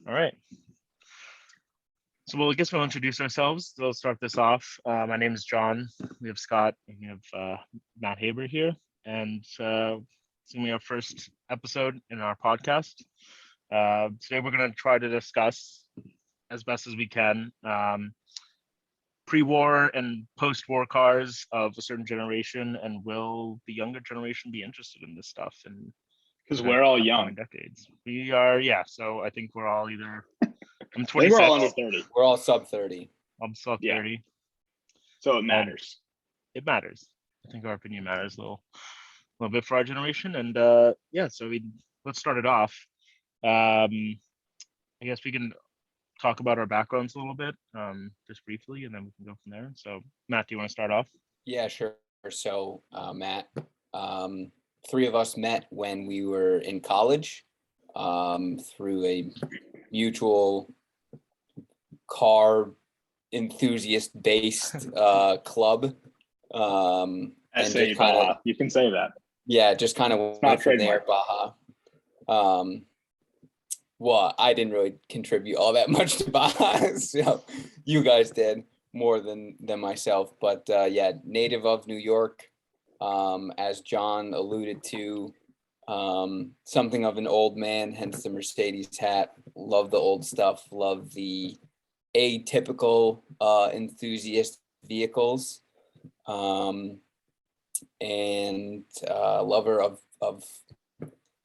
All right. So I guess we'll introduce ourselves. We'll start this off. My name is John. We have Scott and we have Matt Haber here. And it's going to be our first episode in our podcast. Today we're going to try to discuss as best as we can pre-war and post-war cars of a certain generation, and will the younger generation be interested in this stuff? And because we're all young decades. We are, yeah. So I think we're all either. I'm 26. We're all under 30. We're all sub 30. I'm sub 30. So it matters. It matters. I think our opinion matters a little bit for our generation. And so let's start it off. I guess we can talk about our backgrounds a little bit, just briefly, and then we can go from there. So Matt, do you want to start off? Yeah, sure. So Matt, three of us met when we were in college through a mutual car enthusiast based club. SAE Baja. You can say that. Yeah, just kind of went from there, Baja. Well, I didn't really contribute all that much to Baja, so you guys did more than myself. But native of New York, as John alluded to, something of an old man, hence the Mercedes hat. Love the old stuff. Love the atypical enthusiast vehicles, and lover of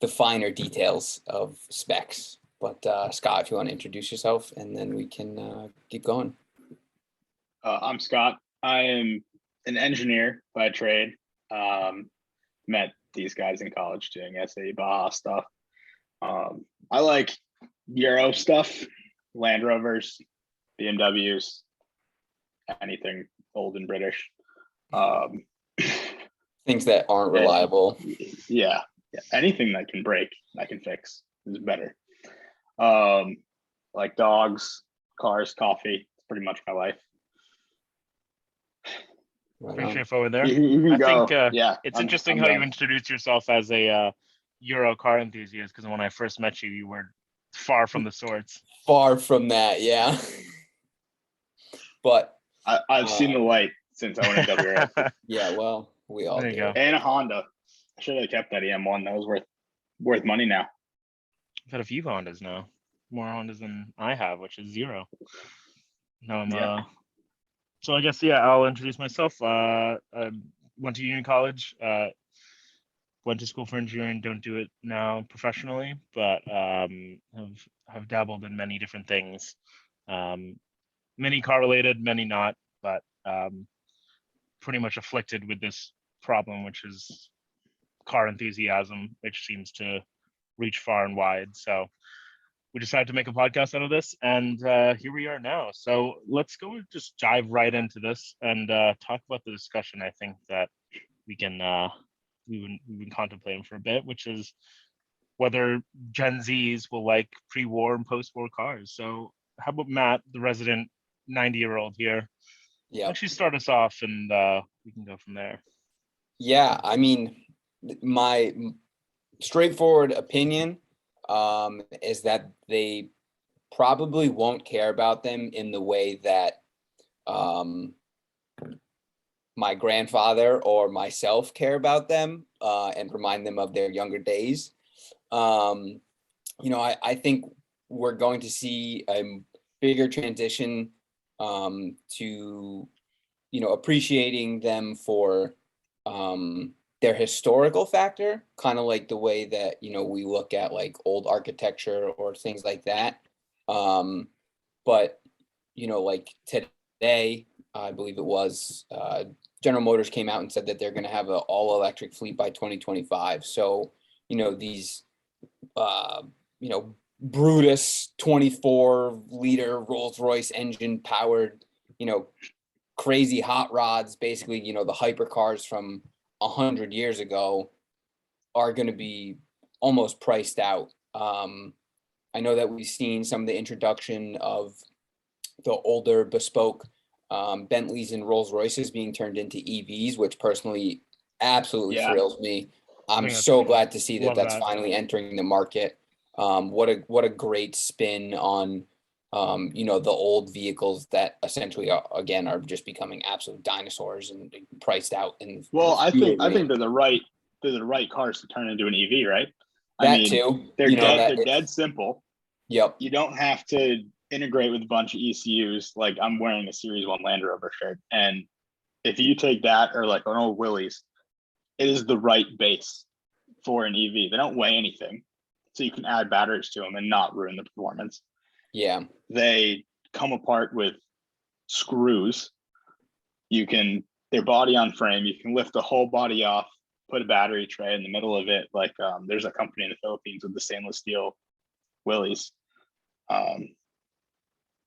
the finer details of specs. But Scott, if you want to introduce yourself, and then we can keep going. I'm Scott. I am an engineer by trade. Met these guys in college doing SAE Baja stuff. I like Euro stuff, Land Rovers, BMWs, anything old and British. Things that aren't reliable. Yeah. Anything that can break, that can fix is better. Like dogs, cars, coffee. It's pretty much my life. Pretty straightforward there. I think it's interesting how you introduced yourself as a Euro car enthusiast, because when I first met you, you were far from the sorts. Far from that, yeah. But I've seen the light since I went to WRX. Yeah, well, we all do. And a Honda. I should have kept that EM1. That was worth money now. I've had a few Hondas now. More Hondas than I have, which is zero. Now so I guess, I'll introduce myself. I went to Union College, went to school for engineering, don't do it now professionally, but have dabbled in many different things. Many car related, many not, but pretty much afflicted with this problem, which is car enthusiasm, which seems to reach far and wide. So we decided to make a podcast out of this, and here we are now. So let's go and just dive right into this and talk about the discussion I think that we've been contemplating for a bit, which is whether Gen Zs will like pre-war and post-war cars. So how about Matt, the resident 90-year-old here? Yeah. Actually start us off, and we can go from there. Yeah, I mean, my straightforward opinion is that they probably won't care about them in the way that my grandfather or myself care about them and remind them of their younger days. I think we're going to see a bigger transition to, appreciating them for their historical factor, kind of like the way that, we look at like old architecture or things like that. But, like today, I believe it was, General Motors came out and said that they're going to have an all electric fleet by 2025. So, these, Brutus 24-liter Rolls-Royce engine powered, crazy hot rods, basically, the hypercars from 100 years ago are going to be almost priced out. I know that we've seen some of the introduction of the older bespoke Bentleys and Rolls Royces being turned into EVs, which personally absolutely thrills me. I'm so glad to see that that's finally entering the market. What a great spin on the old vehicles that essentially again are just becoming absolute dinosaurs and priced out in Well, I think arena. they're the right cars to turn into an EV, right? That too. They're that they're dead simple. Yep. You don't have to integrate with a bunch of ECUs. Like I'm wearing a Series 1 Land Rover shirt, and if you take that or like an old Willys, it is the right base for an EV. They don't weigh anything, so you can add batteries to them and not ruin the performance. Yeah. They come apart with screws. They're body on frame. You can lift the whole body off, put a battery tray in the middle of it. Like there's a company in the Philippines with the stainless steel Willys.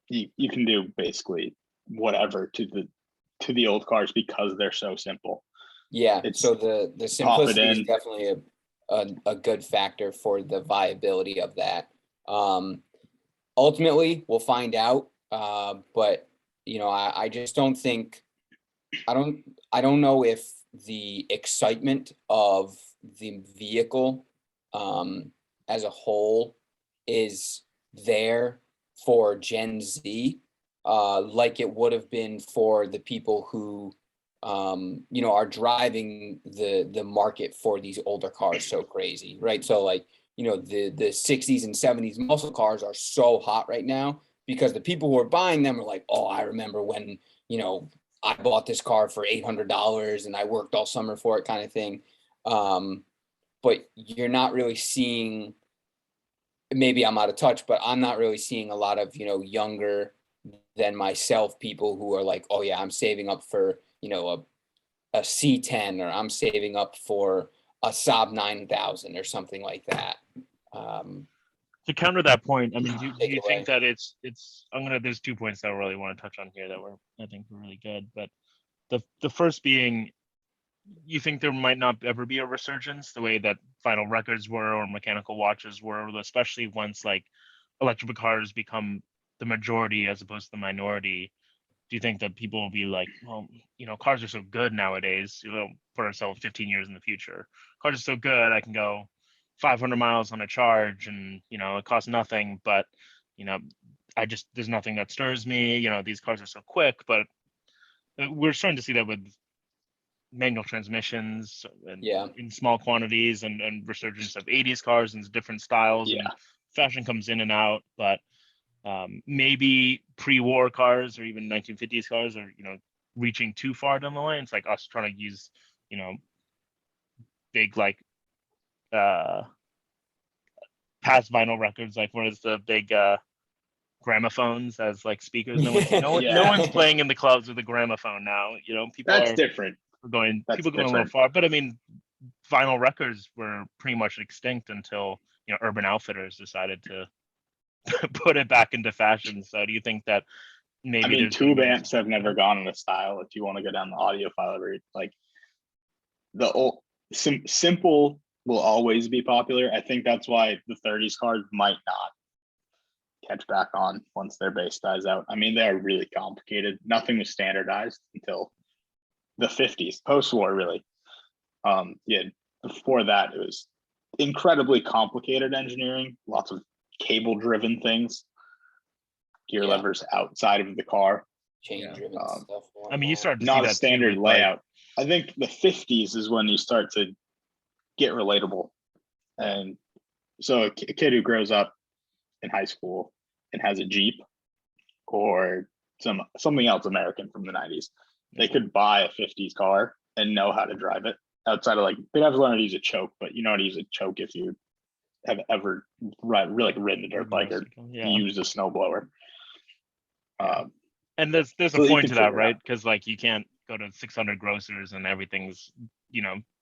You can do basically whatever to the old cars because they're so simple. Yeah. So the simplicity is in. definitely a good factor for the viability of that. Ultimately, we'll find out. But I just don't think I don't know if the excitement of the vehicle as a whole is there for Gen Z like it would have been for the people who are driving the market for these older cars so crazy, right? So like the 60s and 70s muscle cars are so hot right now because the people who are buying them are like, oh, I remember when I bought this car for $800 and I worked all summer for it, kind of thing. But you're not really seeing, maybe I'm out of touch, but I'm not really seeing a lot of, younger than myself, people who are like, oh yeah, I'm saving up for, a C10, or I'm saving up for a Saab 9000 or something like that. To counter that point, I mean, do Take you it away. think that there's 2 points that I really want to touch on here that I think were really good. But the first being, you think there might not ever be a resurgence the way that vinyl records were or mechanical watches were, especially once like electric cars become the majority as opposed to the minority. Do you think that people will be like, well, cars are so good nowadays, for ourselves 15 years in the future, cars are so good, I can go 500 miles on a charge and, it costs nothing, but, there's nothing that stirs me, these cars are so quick. But we're starting to see that with manual transmissions and in small quantities and resurgence of 80s cars and different styles. Yeah. And fashion comes in and out, but maybe pre-war cars or even 1950s cars are reaching too far down the line. It's like us trying to use big like past vinyl records, like what is the big gramophones as like speakers. No one's playing in the clubs with a gramophone now. People That's different. Going a little far, but I mean, vinyl records were pretty much extinct until Urban Outfitters decided to put it back into fashion. So do you think that maybe tube amps have never gone in a style? If you want to go down the audiophile route, like the old simple will always be popular. I think that's why the 30s cars might not catch back on once their base dies out. I mean, they're really complicated. Nothing was standardized until the 50s, post-war, really. Before that, it was incredibly complicated engineering, lots of cable-driven things, gear levers outside of the car, chain-driven stuff. I mean, you start to not see that a standard too, layout. I think the 50s is when you start to get relatable. And so a kid who grows up in high school and has a Jeep or something else American from the 90s, they could buy a 50s car and know how to drive it outside of they'd have to learn how to use a choke, but you know how to use a choke if you have ever ridden a dirt bike or used a snowblower. And there's a point to that, right? Because you can't go to 600 grocers and everything's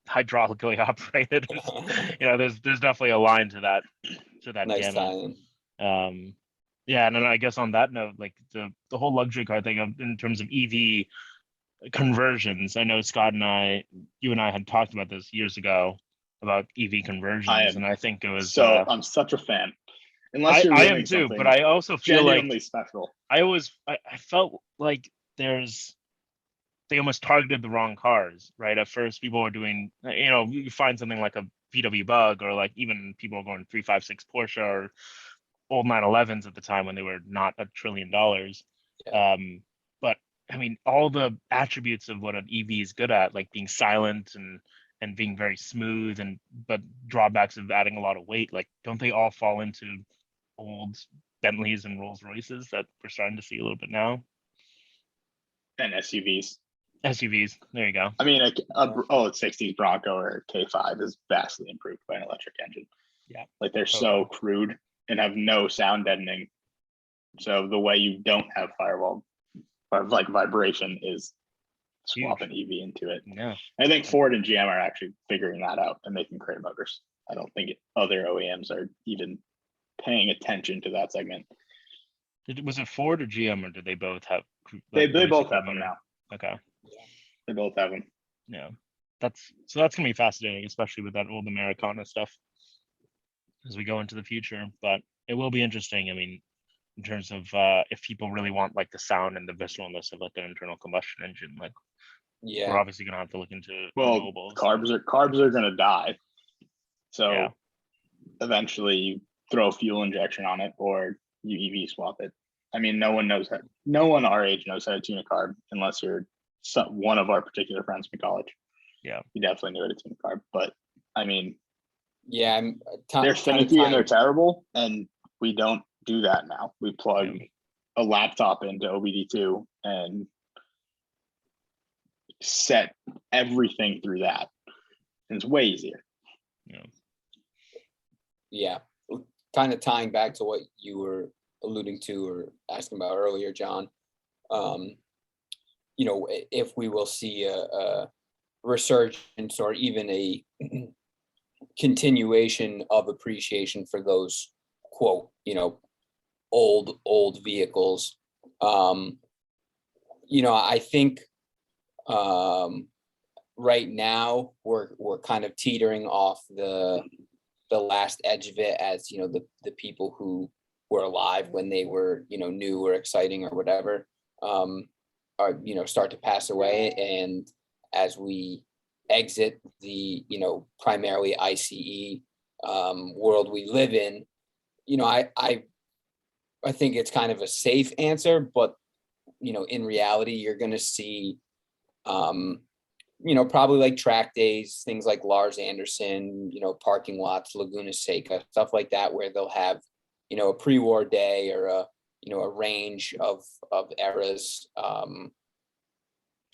hydraulically operated. There's definitely a line to that nice gamut. And then I guess on that note, the whole luxury car thing in terms of EV conversions, I know Scott and you and I had talked about this years ago about EV conversions, and I think it was I'm such a fan. Unless you're I am too, but I also feel genuinely special. I felt like they almost targeted the wrong cars, right? At first, people were doing, you find something like a VW Bug, or like even people going 356 Porsche or old 911s at the time when they were not $1 trillion. Yeah. But I mean, all the attributes of what an EV is good at, like being silent and being very smooth, and but drawbacks of adding a lot of weight, like don't they all fall into old Bentleys and Rolls Royces that we're starting to see a little bit now? And SUVs. SUVs, there you go. I mean, it's 60s Bronco or K5 is vastly improved by an electric engine. Yeah. Like they're so crude and have no sound deadening. So the way you don't have firewall or like vibration is swap an EV into it. Yeah. I think Ford and GM are actually figuring that out and making great motors. I don't think other OEMs are even paying attention to that segment. Was it Ford or GM, or did they both have? They both have them now. Okay. They both have them. Yeah, that's gonna be fascinating, especially with that old Americana stuff as we go into the future. But it will be interesting. I mean, in terms of if people really want like the sound and the visceralness of like an internal combustion engine, like Yeah. we're obviously gonna have to look into renewables. Carbs are gonna die. So Yeah. eventually you throw fuel injection on it or you EV swap it. I mean, no one our age knows how to tune a carb unless you're one of our particular friends from college. Yeah. You definitely knew how to tune a carb. But I mean, yeah, they're finicky and they're terrible. And we don't do that now. We plug a laptop into OBD2 and set everything through that. And it's way easier. Yeah. Kind of tying back to what you were alluding to or asking about earlier, John. You know, if we will see a resurgence or even a continuation of appreciation for those quote, you know, old vehicles. You know, I think right now we're kind of teetering off the last edge of it, as you know, the people who were alive when they were, you know, new or exciting or whatever, are, you know, start to pass away. And as we exit the, you know, primarily ICE world we live in, you know, I think it's kind of a safe answer, but you know, in reality, you're going to see, you know, probably like track days, things like Lars Anderson, you know, parking lots, Laguna Seca, stuff like that, where they'll have, you know, a pre-war day or a, you know, a range of eras.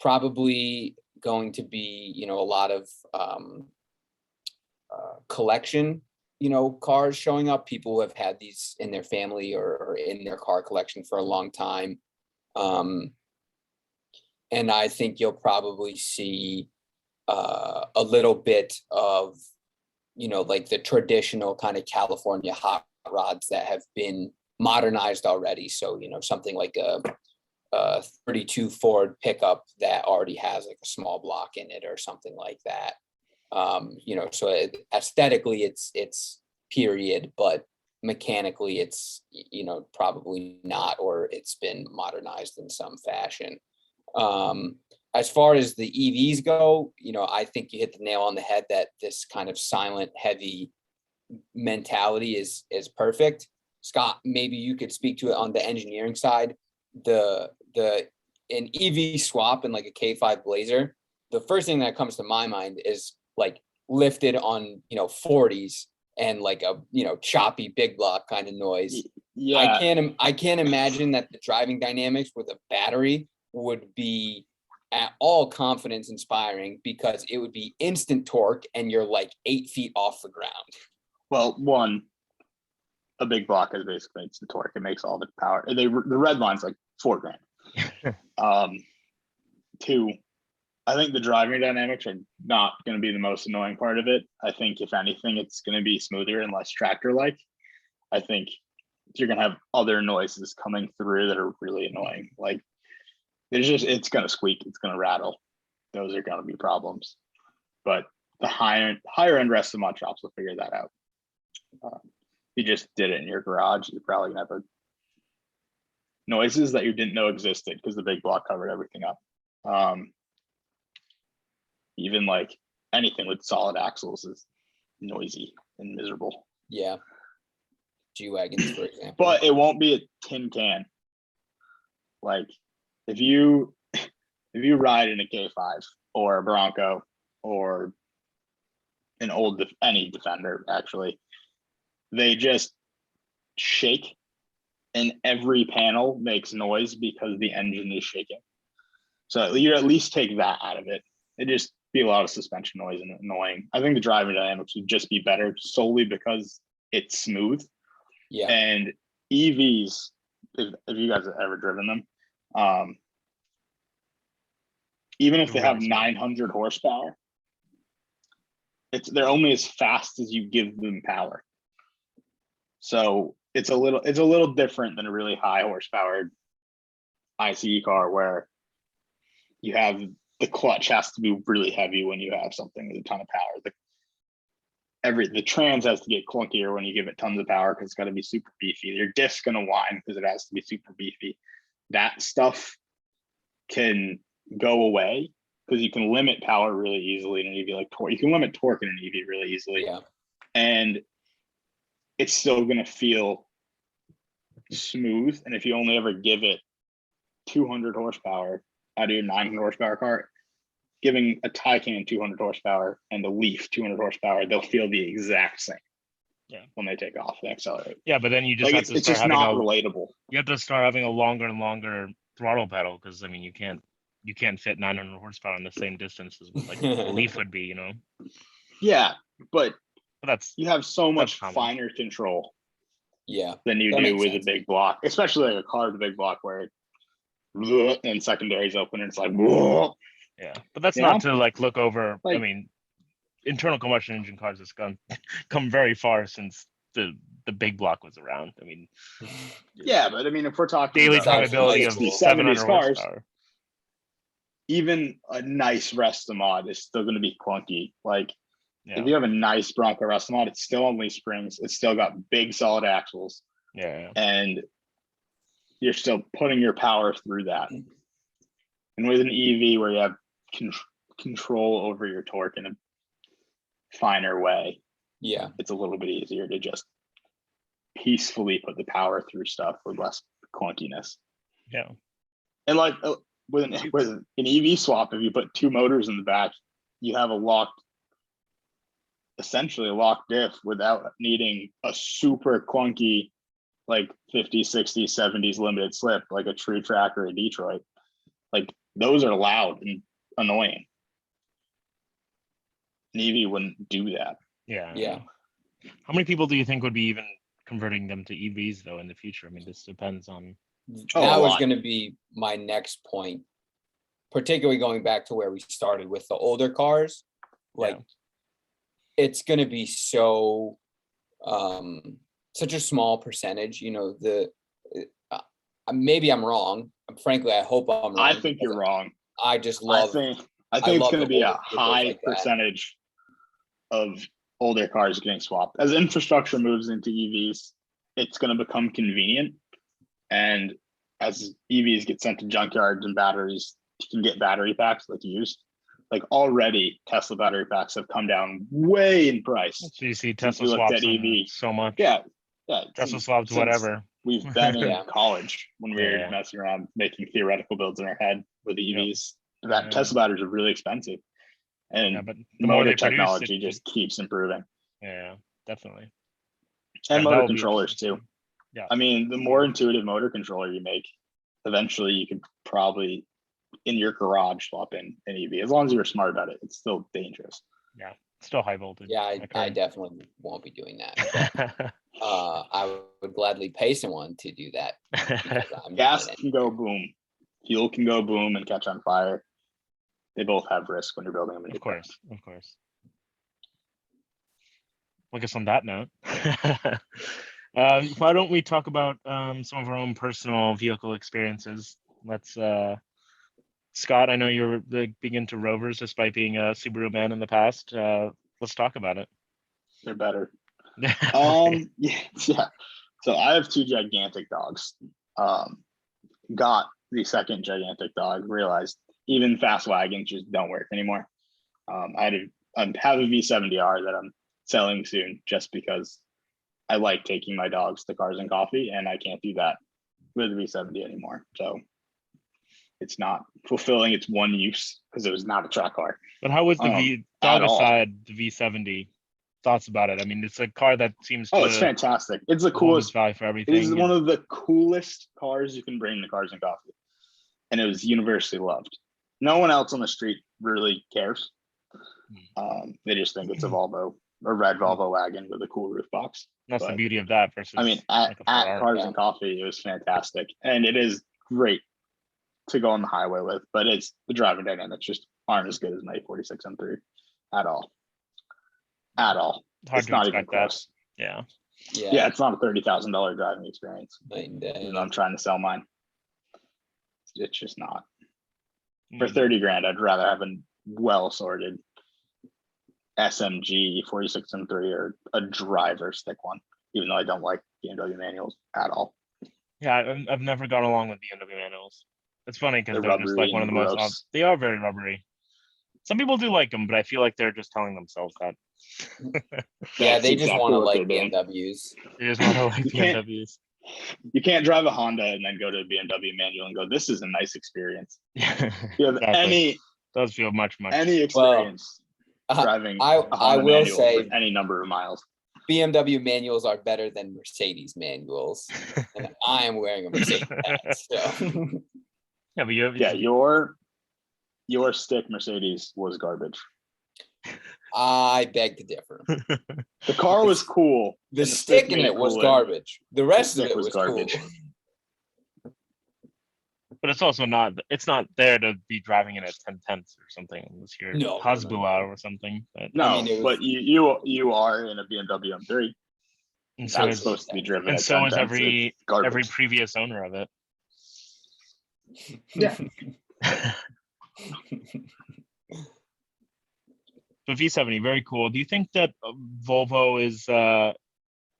Probably going to be, you know, a lot of collection, you know, cars showing up. People who have had these in their family or in their car collection for a long time. And I think you'll probably see a little bit of, you know, like the traditional kind of California hot rods that have been modernized already. So, you know, something like a 32 Ford pickup that already has like a small block in it or something like that. You know, so aesthetically it's period, but mechanically it's, you know, probably not, or it's been modernized in some fashion. As far as the EVs go, you know, I think you hit the nail on the head that this kind of silent, heavy mentality is perfect. Scott, maybe you could speak to it on the engineering side. An EV swap and like a K5 Blazer, the first thing that comes to my mind is like lifted on, you know, 40s and like a, you know, choppy big block kind of noise. Yeah. I can't imagine that the driving dynamics with a battery would be at all confidence inspiring, because it would be instant torque and you're like 8 feet off the ground. Well, one, a big block is basically instant torque. It makes all the power. The red line's like $4,000. Two, I think the driving dynamics are not going to be the most annoying part of it. I think if anything, it's going to be smoother and less tractor-like. I think you're going to have other noises coming through that are really annoying. Like it's going to squeak, it's going to rattle. Those are going to be problems. But the higher end rest of mod shops will figure that out. You just did it in your garage, you're probably going to have noises that you didn't know existed because the big block covered everything up. Even like anything with solid axles is noisy and miserable. Yeah. G-Wagons, for example. But it won't be a tin can. Like if you ride in a K5 or a Bronco or an any Defender, actually, they just shake and every panel makes noise because the engine is shaking. So you at least take that out of it. It just be a lot of suspension noise and annoying. I think the driving dynamics would just be better solely because it's smooth. Yeah. And EVs, if you guys have ever driven them, even if they have 900 horsepower, they're only as fast as you give them power. So it's a little different than a really high horsepower ICE car where you have the clutch has to be really heavy when you have something with a ton of power. The trans has to get clunkier when you give it tons of power because it's got to be super beefy. Your diff's going to whine because it has to be super beefy. That stuff can go away because you can limit power really easily in an EV like torque. You can limit torque in an EV really easily. Yeah. And it's still going to feel smooth. And if you only ever give it 200 horsepower out of your 900 horsepower car, giving a Taycan 200 horsepower and a Leaf 200 horsepower, they'll feel the exact same. Yeah. When they take off and accelerate. Yeah, but then you just Like have to it's start just having not relatable. you have to start having a longer and longer throttle pedal because I mean you can't fit 900 horsepower on the same distance as what like a Leaf would be, you know. Yeah, but that's you have so much common. finer control. Yeah. Than you That do makes with sense. a big block, especially like a car with a big block where and secondaries open and it's like whoa. Yeah, but that's You not know? to like look over. I Like- mean, internal combustion engine cars has come very far since the big block was around. I mean, Yeah, but I mean, if we're talking daily about drivability of 60s, 700 70s cars, horsepower. even a nice Restomod is still going to be clunky. Like Yeah, if you have a nice Bronco Restomod, it's still only springs. It's still got big solid axles, yeah, and you're still putting your power through that. And with an EV where you have control over your torque in a finer way, Yeah. it's a little bit easier to just peacefully put the power through stuff with less clunkiness. yeah. And like with an EV swap, if you put two motors in the back, you have essentially a locked diff without needing a super clunky like 50s, 60s, 70s limited slip like a True Track or a Detroit. Like those are loud and annoying. An EV wouldn't do that. Yeah. Yeah. How many people do you think would be even converting them to EVs though in the future? I mean, this depends on. Oh, a That was lot. going to be my next point, particularly going back to where we started with the older cars. Like, it's going to be so, such a small percentage. You know, maybe I'm wrong. Frankly, I hope I'm wrong. I think you're wrong. I just love. I think it's love going to the be a older vehicles high like that. percentage of older cars getting swapped. As infrastructure moves into EVs, it's going to become convenient. And as EVs get sent to junkyards and batteries, you can get battery packs like used. Like already Tesla battery packs have come down way in price. So you see Since Tesla we looked swaps at in EV. so much. Yeah. Tesla since- swaps, since whatever. We've been in Yeah. college when we were Yeah. messing around making theoretical builds in our head with EVs. That Yeah. Tesla batteries are really expensive. And Yeah, but the more motor they produce, technology it just keeps improving. Yeah, definitely. And That motor will be controllers too. interesting. Yeah. I mean, the more intuitive motor controller you make, eventually you could probably in your garage swap in an EV. As long as you're smart about it, it's still dangerous. Still high voltage. Yeah, I current. definitely won't be doing that. I would gladly pay someone to do that. Because I'm Gas not an can go boom. Fuel can go boom and catch on fire. They both have risk when you're building them. Of course. I guess on that note, why don't we talk about some of our own personal vehicle experiences? Let's, Scott, I know you're big into Rovers despite being a Subaru man in the past. Let's talk about it. They're better. Yeah. So I have two gigantic dogs. Got the second gigantic dog, realized even fast wagons just don't work anymore. I have a V70R that I'm selling soon just because I like taking my dogs to Cars and Coffee, and I can't do that with the V70 anymore. So it's not fulfilling its one use because it was not a track car. But how was the at dog all. aside, the V70? Thoughts about it? I mean, it's a car that seems to It's fantastic. It's the hold its coolest. value for It everything. is one of the coolest cars you can bring to Cars and Coffee, and it was universally loved. No one else on the street really cares. They just think it's a Volvo, a red Volvo wagon with a cool roof box. That's the But, beauty of that versus. I mean, like a at Ferrari. Cars Yeah. and Coffee, it was fantastic, and it is great to go on the highway with. But it's the driving dynamics just aren't as good as my 46 M3 at all. At all. Hard It's to not even expect that. close. Yeah. Yeah, it's not a $30,000 driving experience. Night and day. And I'm trying to sell mine. It's just not. For Mm. 30 grand, I'd rather have a well sorted SMG 46 M3 or a driver stick one, even though I don't like BMW manuals at all. Yeah, I've never gone along with BMW manuals. It's funny because They're they're just like rubbery one of the and most. gross. They are very rubbery. Some people do like them, but I feel like they're just telling themselves that. Yeah, That's they just exactly want to what like they're doing. BMWs. They just want to like You can't- BMWs. You can't drive a Honda and then go to a BMW manual and go, this is a nice experience. Yeah, You have exactly. Does feel much. any experience driving I a Honda will manual say- for any number of miles. BMW manuals are better than Mercedes manuals, and I am wearing a Mercedes hat. So Yeah, but you have. Yeah, your stick Mercedes was garbage. I beg to differ. The car was cool. The and stick in made it was cooler. garbage. The rest of stick it was was garbage. cool. But it's also not. It's not there to be driving it at 10/10 or something. Unless you're No, no, Hasbulla or something. But No, I mean, it was- but you are in a BMW M3. and so That's is supposed to be driven and at so 10 is tenths. every It's garbage. every previous owner of it. Yeah. So V70, very cool. Do you think that Volvo is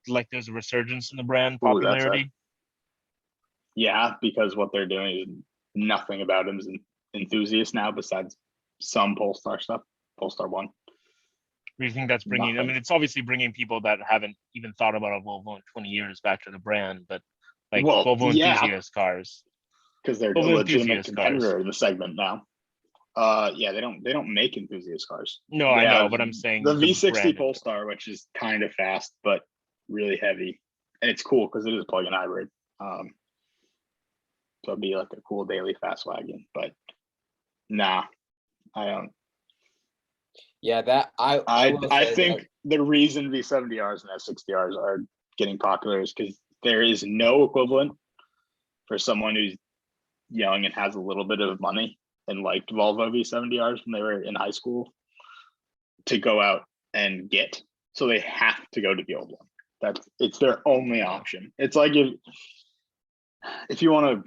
like there's a resurgence in the brand Ooh, that's popularity? Yeah, because what they're doing is nothing about him is an enthusiast now, besides some Polestar stuff, Polestar 1. Do you think that's bringing? I Nothing. mean, it's obviously bringing people that haven't even thought about a Volvo in 20 years back to the brand, but like Well, Volvo yeah. enthusiast cars. Because they're a Volvo legitimate enthusiast cars. competitor in the segment now. Yeah, they don't make enthusiast cars. No, They I know, have but I'm saying the brand V60 of- Polestar, which is kind of fast but really heavy, and it's cool because it is a plug-in hybrid. So it'd be like a cool daily fast wagon, but nah, I don't. Yeah, that I will I say think that- the reason V70Rs and S60Rs are getting popular is because there is no equivalent for someone who's young and has a little bit of money and liked Volvo V70Rs when they were in high school to go out and get. So they have to go to the old one. It's their only option. It's like if you want a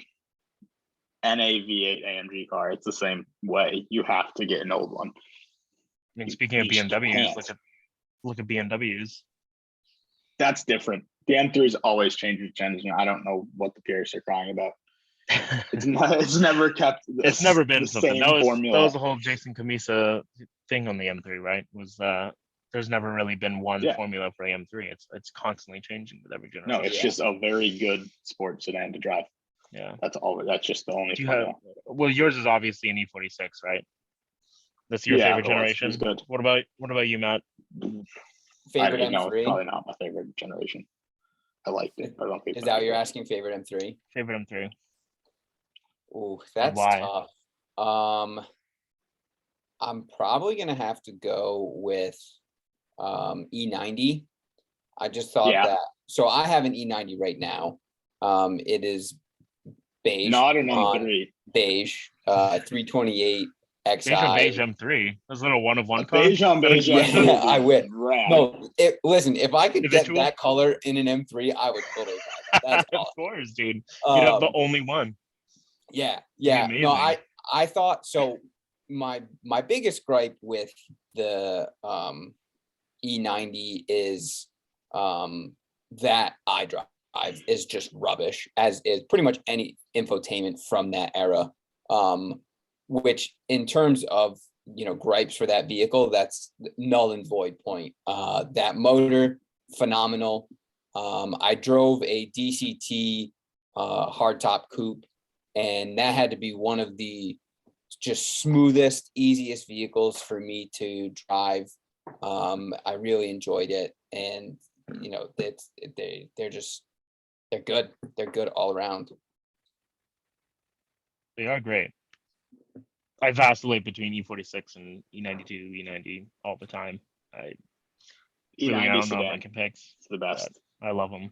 NA V8 AMG car, it's the same way. You have to get an old one. I mean, speaking of You just BMWs, can't. look at BMWs. That's different. The M3's always changed its engine. I don't know what the peers are crying about. It's never kept. It's never been the something. same That was formula. the whole Jason Camisa thing on the M3, right? Was there's never really been one Yeah. formula for the M3. It's constantly changing with every No, generation. it's Yeah. just a very good sports sedan to drive. Yeah. That's all. That's just the only Do you have? formula. Well, yours is obviously an E46, right? That's your Yeah, favorite it was. It generation. was good. What about you, Matt? favorite I know it's M3. probably not my favorite generation. I liked it, but I don't think Is it's that my what you're favorite. asking? Favorite M3? Favorite M3? Ooh, that's why? tough. I'm probably gonna have to go with E90. I just thought Yeah. that. So I have an E90 right now. It is beige. Not an on M3. beige. 328 XI. Beige on beige M3. There's a little one of one A car. beige on beige. Yeah, M3 would be I would. rad. No, listen. If I could get Individual? that color in an M3, I would totally buy that. That's Of awesome. course, dude. You'd have the Um, only one. Yeah, yeah. No, amazing. I thought so. My biggest gripe with the E90 is that iDrive is just rubbish, as is pretty much any infotainment from that era. Which in terms of gripes for that vehicle, that's null and void point. That motor, phenomenal. I drove a DCT hardtop coupe, and that had to be one of the just smoothest, easiest vehicles for me to drive. I really enjoyed it, and they're good. They're good all around. They are great. I vacillate between E46 and E92, E90 all the time. I E90 don't know if I sedan, can pick. it's the best. I love them.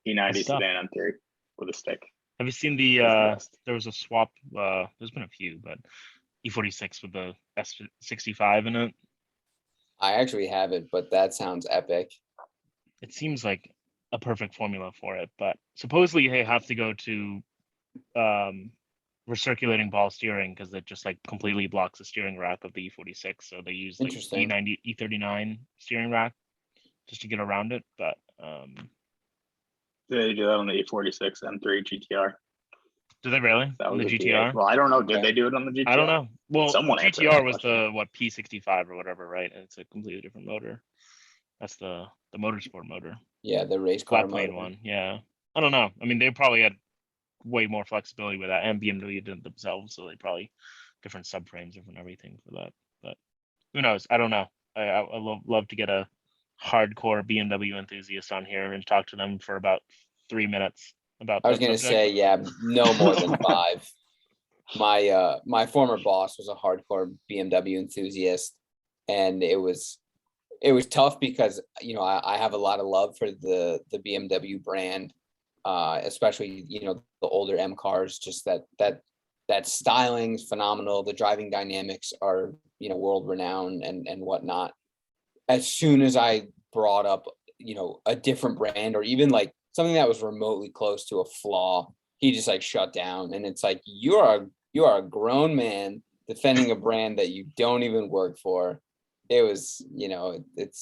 E90 Good stuff. sedan M3 with a stick. Have you seen the? best. There was a swap. There's been a few, but E46 with the S65 in it. I actually have it, but that sounds epic. It seems like a perfect formula for it, but supposedly they have to go to recirculating ball steering because it just like completely blocks the steering rack of the E46. So they use like Interesting. E90, E39 steering rack just to get around it. But They do that on the E46 M3 GTR. do they really? That On was the a GTR? V8. Well, I don't know. Did Okay. they do it on the GTR? I don't know. Well, Someone the answer GTR that was question. the P65 or whatever, right? And it's a completely different motor. That's the motorsport motor. Yeah, the race car Flat plane motor. one. Yeah. I don't know. I mean, they probably had way more flexibility with that, and BMW did it themselves, so they probably different subframes, different everything for that. But who knows? I don't know. I love to get a hardcore BMW enthusiast on here and talk to them for about 3 minutes about I was that gonna subject. say, yeah, no more than 5. My former boss was a hardcore BMW enthusiast, and it was tough because I have a lot of love for the BMW brand, especially the older M cars. Just that styling is phenomenal. The driving dynamics are world renowned and whatnot. As soon as I brought up a different brand, or even like something that was remotely close to a flaw, he just like shut down. And it's like, you are a grown man defending a brand that you don't even work for. It was it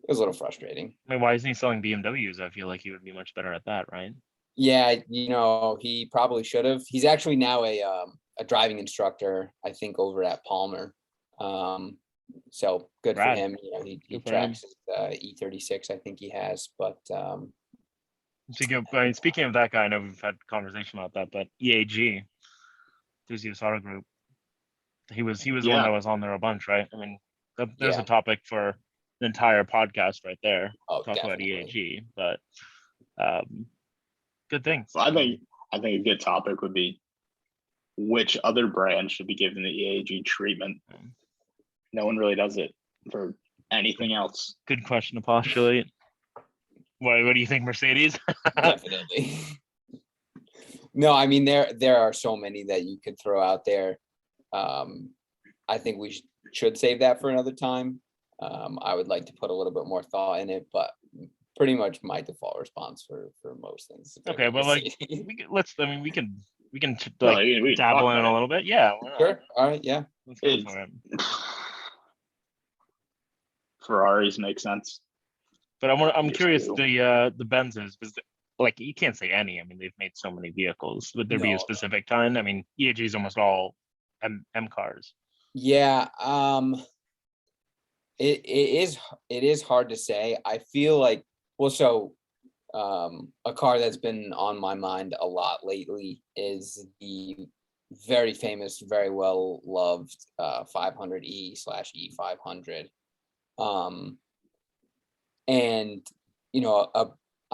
was a little frustrating. I mean, why isn't he selling BMWs? I feel like he would be much better at that, right? Yeah, he probably should have. He's actually now a driving instructor, I think, over at Palmer. So good for Rad. him. He Good for him. tracks his E36, I think he has. But Speaking of that guy, I know we've had conversation about that, but EAG, Enthusiast Auto Group, he was the one Yeah. that was on there a bunch, right? I mean, there's Yeah. a topic for an entire podcast right there. oh, Talk about definitely. EAG, but good things. Well, I think a good topic would be which other brand should be given the EAG treatment. No one really does it for anything else. Good question to postulate. What do you think, Mercedes? Definitely. No, I mean there are so many that you could throw out there. I think we should save that for another time. I would like to put a little bit more thought in it, but pretty much my default response for most things. Okay, well, like we can we can No, like we can dabble talk in it about a little bit. Yeah. why not? Sure. All right. Yeah. Let's go It's- for it. Ferraris make sense. But I'm Yes, curious do. the Benzes, because like you can't say any. I mean, they've made so many vehicles. Would there be No. a specific kind? I mean, EAG is almost all M cars. Yeah. It is hard to say. I feel like a car that's been on my mind a lot lately is the very famous, very well loved 500e/E500. And I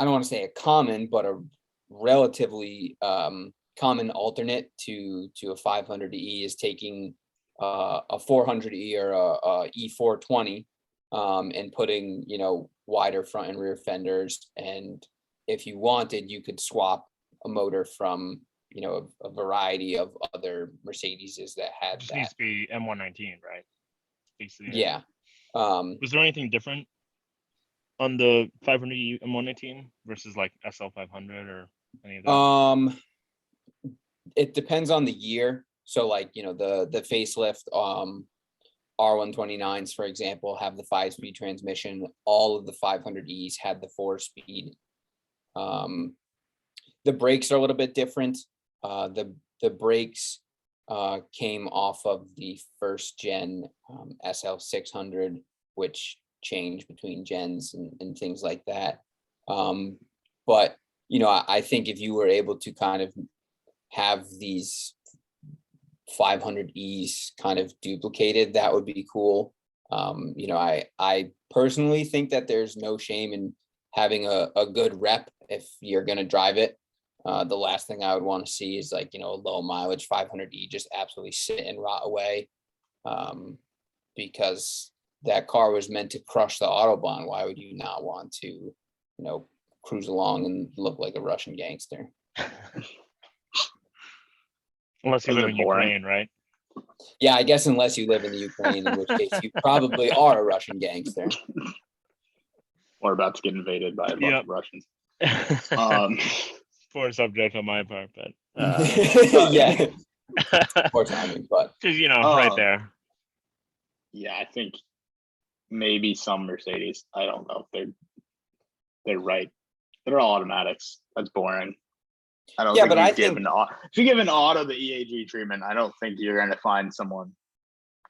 don't want to say a common, but a relatively common alternate to a 500e is taking a 400e or a E420 and putting wider front and rear fenders. And if you wanted, you could swap a motor from a variety of other Mercedeses that It had just needs that. to be M119, right? Basically. Yeah. Was there anything different on the 500 M119 versus like SL500 or any of that? It depends on the year. So like, the facelift R129s, for example, have the 5-speed transmission. All of the 500Es had the 4-speed. The brakes are a little bit different. The brakes came off of the first gen SL600, which changed between gens and things like that. But you know, I think if you were able to kind of have these 500Es kind of duplicated, that would be cool. You know, I personally think that there's no shame in having a good rep if you're going to drive it. The last thing I would want to see is like, you know, a low mileage 500E just absolutely sit and rot away, because that car was meant to crush the Autobahn. Why would you not want to, you know, cruise along and look like a Russian gangster? Unless you Is live it in boring? Ukraine, right? Yeah, I guess unless you live in the Ukraine, in which case you probably are a Russian gangster. We're about to get invaded by a bunch Yep. of Russians. Poor subject on my part, but Yeah, poor timing, but just, you know, right Um, there. Yeah, I think maybe some Mercedes. I don't know if they're right. They're all automatics. That's boring. I don't Yeah, think but I you've think- given if you give an auto the EAG treatment, I don't think you're going to find someone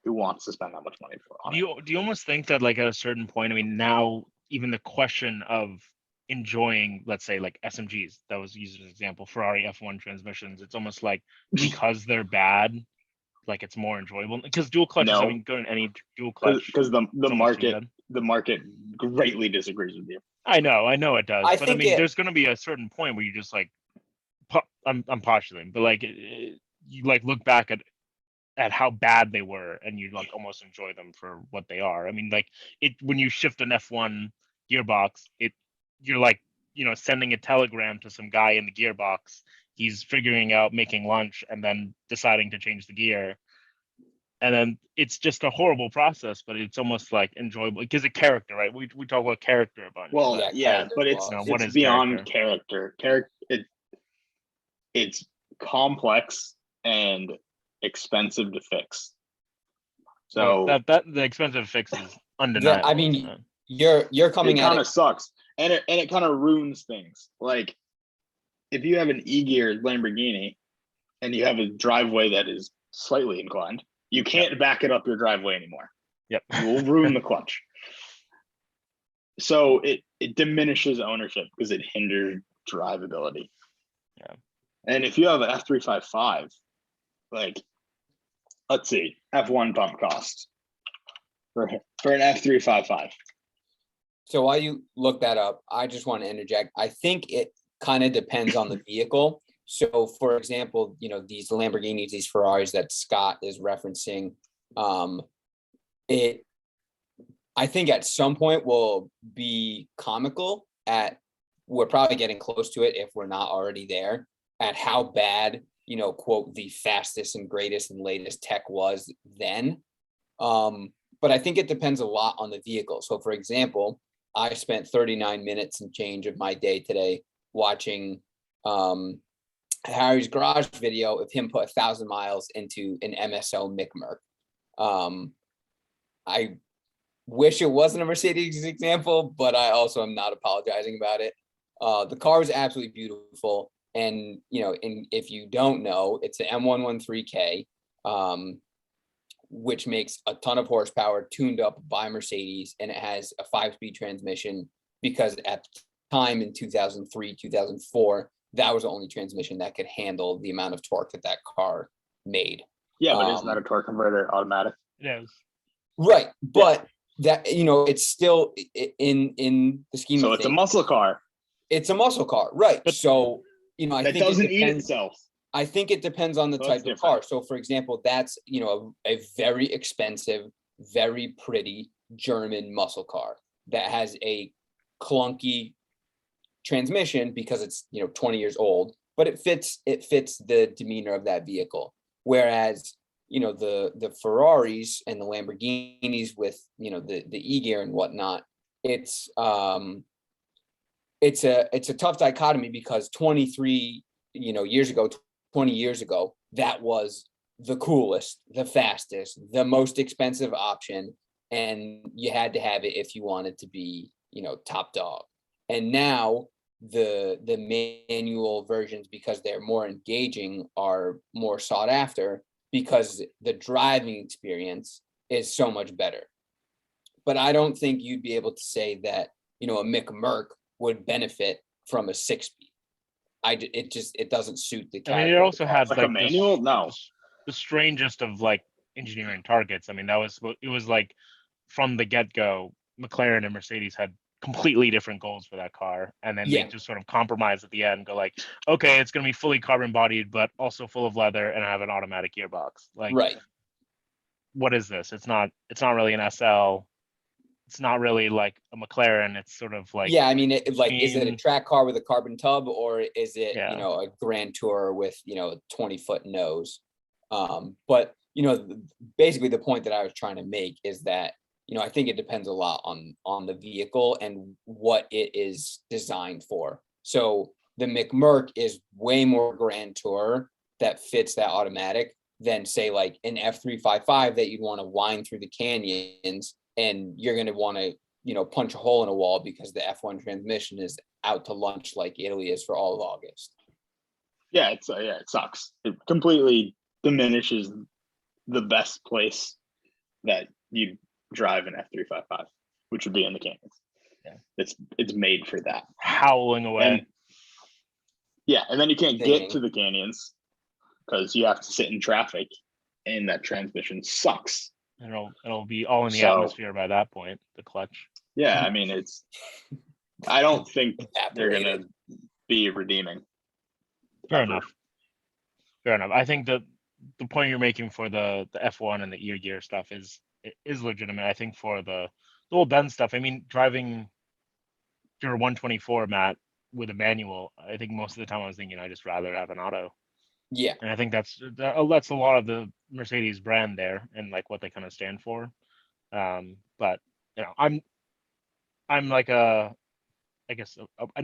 who wants to spend that much money on Do it. you almost think that, like, at a certain point, I mean, now even the question of enjoying, let's say, like SMGs, that was used as an example, Ferrari F1 transmissions, it's almost like because they're bad, like it's more enjoyable because dual clutches. I No. mean, go to any dual clutch. Because the it's almost too the bad. market greatly disagrees with you. I know it does, I but I think mean, it- there's going to be a certain point where you just like, I'm postulating, but like you like look back at how bad they were, and you like almost enjoy them for what they are. I mean, like it when you shift an F1 gearbox, you're like, you know, sending a telegram to some guy in the gearbox. He's figuring out making lunch and then deciding to change the gear. And then it's just a horrible process, but it's almost like enjoyable. It gives it character, right? We talk about character a bunch. Well, but, Yeah, yeah, character but flaws. you know, what it's is beyond character. It's complex and expensive to fix. So that the expensive fix is undeniable. I mean, isn't it? you're coming it at kind it. of sucks, and it kind of ruins things. Like if you have an E-gear Lamborghini and you have a driveway that is slightly inclined, you can't back it up your driveway anymore. Yep. You will ruin the clutch. So it diminishes ownership because it hinders drivability. Yeah. And if you have an F355, like, let's see, F1 pump cost for an F355. So while you look that up, I just want to interject. I think it kind of depends on the vehicle. So for example, you know, these Lamborghinis, these Ferraris that Scott is referencing, I think at some point will be comical we're probably getting close to it if we're not already there, at how bad, you know, quote, the fastest and greatest and latest tech was then. But I think it depends a lot on the vehicle. So for example, I spent 39 minutes and change of my day today watching Harry's garage video of him put 1,000 miles into an MSO Mick Merc. I wish it wasn't a Mercedes example, but I also am not apologizing about it. The car is absolutely beautiful. And, you know, if you don't know, it's an M113K, which makes a ton of horsepower, tuned up by Mercedes, and it has a 5-speed transmission because at the time in 2003, 2004, that was the only transmission that could handle the amount of torque that car made. Yeah, but isn't that a torque converter automatic? It is. Right, but that, you know, it's still in the scheme So of it's a things, muscle car it's a muscle car, right? But- So, you know, I that think doesn't it eat depends. itself. I think it depends on the So type that's of car. different. So for example, that's, you know, a very expensive, very pretty German muscle car that has a clunky transmission because it's, you know, 20 years old, but it fits the demeanor of that vehicle. Whereas, you know, the Ferraris and the Lamborghinis with, you know, the E-gear and whatnot, it's a tough dichotomy because 20 years ago, that was the coolest, the fastest, the most expensive option, and you had to have it if you wanted to be, you know, top dog. And now the manual versions, because they're more engaging, are more sought after. because the driving experience is so much better. But I don't think you'd be able to say that, a Mick Merck would benefit from a 6-speed. It doesn't suit the I mean, it character of the also car. had Like a manual? No. the strangest of like engineering targets. I mean, it was like from the get-go, McLaren and Mercedes had completely different goals for that car, and then Yeah. they just sort of compromise at the end, go like, okay, it's going to be fully carbon bodied but also full of leather and have an automatic gearbox. Like, Right. what is this? It's not really an SL. It's not really like a McLaren. It's sort of like, Yeah, I mean, is it a track car with a carbon tub, or is it, Yeah. a Grand Tour with, a 20-foot nose? But, basically the point that I was trying to make is that, I think it depends a lot on the vehicle and what it is designed for. So the McMurk is way more Grand Tour that fits that automatic than, say, like an F355 that you'd want to wind through the canyons, and you're going to want to, punch a hole in a wall because the F1 transmission is out to lunch like Italy is for all of August. Yeah, it sucks. It completely diminishes the best place that you drive an F355, which would be in the canyons. Yeah. It's made for that. howling away. And then you can't Singing. get to the canyons because you have to sit in traffic, and that transmission sucks. It'll be all in the So- atmosphere by that point, the clutch. Yeah, I mean, I don't think they're Evaporated. gonna be redeeming. Fair ever. enough. I think that the point you're making for the F1 and the ear gear stuff is legitimate. I think for the whole Ben stuff, I mean, driving your 124, Matt, with a manual, I think most of the time I was thinking I just rather have an auto. Yeah. And I think that's a lot of the Mercedes brand there and like what they kind of stand for. But I'm like an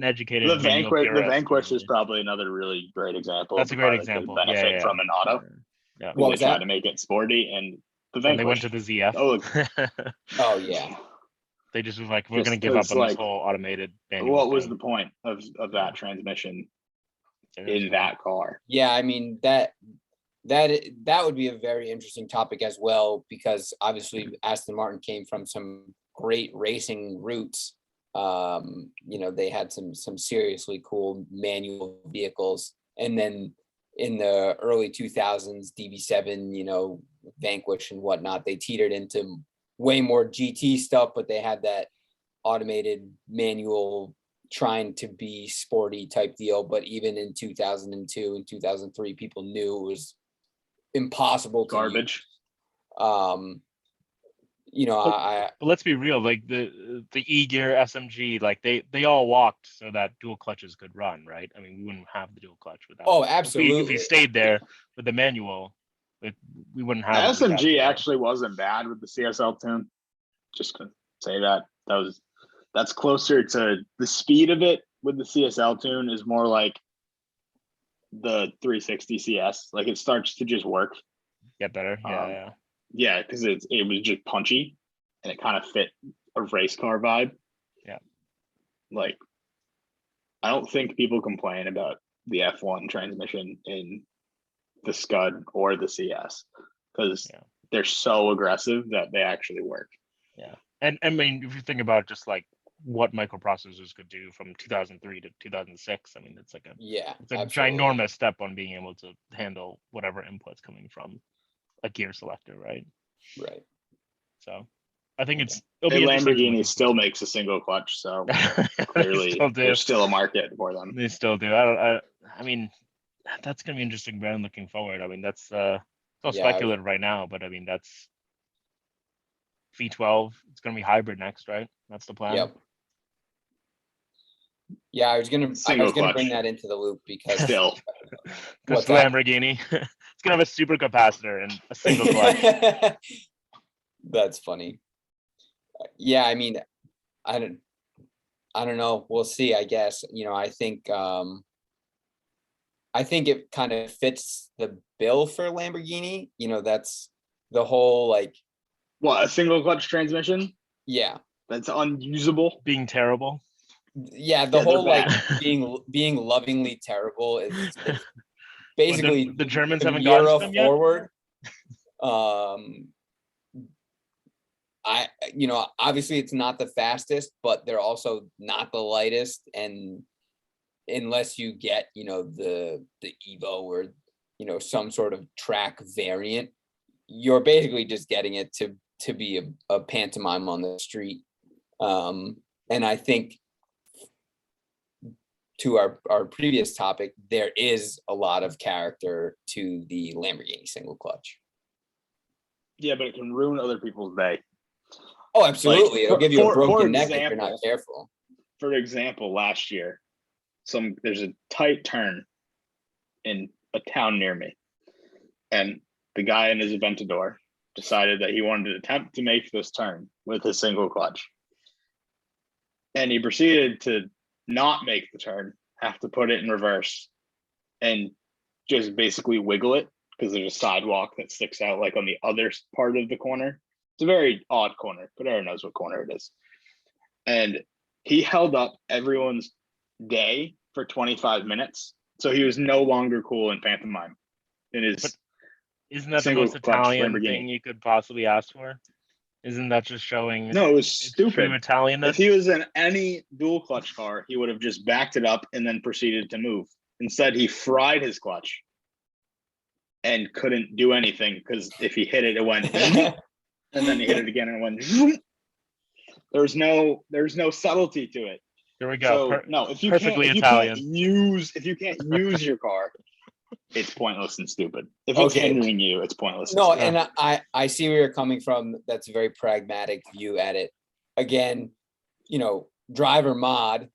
educated The manual Vanquish purist. is probably another really great example. That's of a great car that could example. Benefit Yeah. from an auto. Yeah. What They was tried that? to make it sporty, and the And Vanquish. they went to the ZF. Oh, Oh, yeah. They just was like, we're Just going to give up was on this like, whole automated manual what was thing. the point of that transmission And it was in that car? Yeah, I mean, that would be a very interesting topic as well, because obviously Aston Martin came from some great racing roots. They had some seriously cool manual vehicles, and then in the early 2000s, DB7, Vanquish and whatnot, they teetered into way more GT stuff, but they had that automated manual trying to be sporty type deal. But even in 2002 and 2003, people knew it was impossible to Garbage. use. But let's be real, like the E-Gear SMG, like they all walked so that dual clutches could run, right? I mean, we wouldn't have the dual clutch without. Oh, If absolutely. we stayed there with the manual, we wouldn't The have. what we have SMG today. actually wasn't bad with the CSL tune. Just gonna say that's closer to the speed of it with the CSL tune is more like the 360 CS. Like it starts to just work. Get better. Yeah. Yeah, because it was just punchy and it kind of fit a race car vibe. Yeah. Like, I don't think people complain about the F1 transmission in the Scud or the CS because they're so aggressive that they actually work. Yeah. And I mean, if you think about just like what microprocessors could do from 2003 to 2006, I mean, it's like it's a absolutely. ginormous step on being able to handle whatever inputs coming from a gear selector, right? Right. So I think it'll And be interesting to look Lamborghini into. still makes a single clutch, so They clearly still do. there's still a market for them. They still do. I mean, that's gonna be interesting brand looking forward. I mean, that's it's all speculative right now, but I mean that's V12. It's gonna be hybrid next, right? That's the plan. Yep. Yeah, I was gonna Single bring clutch. that into the loop because Still, Because What's that? Lamborghini, it's gonna have a super capacitor and a single clutch. That's funny. Yeah, I mean, I don't know. We'll see, I guess. I think it kind of fits the bill for Lamborghini. That's the whole like, what, a single clutch transmission yeah. that's unusable? Being terrible. Yeah, the Yeah, whole they're like bad. being lovingly terrible is basically the Germans from haven't Euro gotten to them yet? forward. Obviously it's not the fastest, but they're also not the lightest. And unless you get, the Evo or, some sort of track variant, you're basically just getting it to be a pantomime on the street. And I think to our previous topic, there is a lot of character to the Lamborghini single clutch. Yeah, but it can ruin other people's day. Oh, absolutely. It'll give you a broken neck if you're example, not careful. For example, last year, there's a tight turn in a town near me, and the guy in his Aventador decided that he wanted to attempt to make this turn with his single clutch. And he proceeded to not make the turn, have to put it in reverse, and just basically wiggle it because there's a sidewalk that sticks out like on the other part of the corner. It's a very odd corner, but everyone knows what corner it is. And he held up everyone's day for 25 minutes. So he was no longer cool in pantomime in his. But isn't that the single most clutch Italian Lamborghini. thing you could possibly ask for? Isn't that just showing No, it was its stupid. true Italianness? If he was in any dual clutch car, he would have just backed it up and then proceeded to move. Instead, he fried his clutch and couldn't do anything because if he hit it, it went and then he hit it again and it went. There's no subtlety to it. There we go. So no, if you perfectly can't Italian. use your car, it's pointless and stupid. If it's Okay. hindering you, it's pointless. No, and and I see where you're coming from. That's a very pragmatic view at it. Again, driver mod,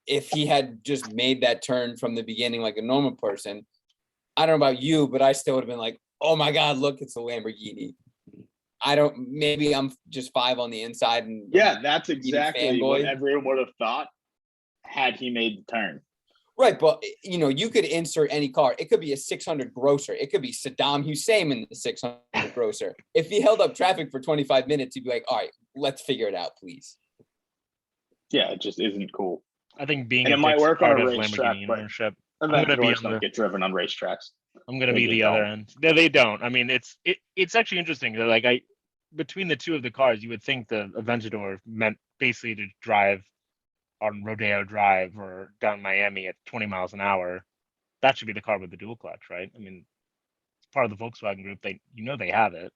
if he had just made that turn from the beginning like a normal person, I don't know about you, but I still would have been like, oh my God, look, it's a Lamborghini. Maybe I'm just 5 on the inside. And yeah, that's exactly what fanboy. everyone would have thought had he made the turn. Right, but you could insert any car. It could be a 600 grosser. It could be Saddam Hussein in the 600 grosser. If he held up traffic for 25 minutes, he'd be like, all right, let's figure it out, please. Yeah, it just isn't cool. I think being And a it might big work on part a of racetrack, Lamborghini but ownership. I'm gonna be Aventadors on the- don't get driven on racetracks. I'm gonna They be just the other don't. end. No, they don't. I mean, it's actually interesting. They're like between the two of the cars, you would think the Aventador meant basically to drive on Rodeo Drive or down Miami at 20 miles an hour. That should be the car with the dual clutch, right? I mean, it's part of the Volkswagen group. They have it.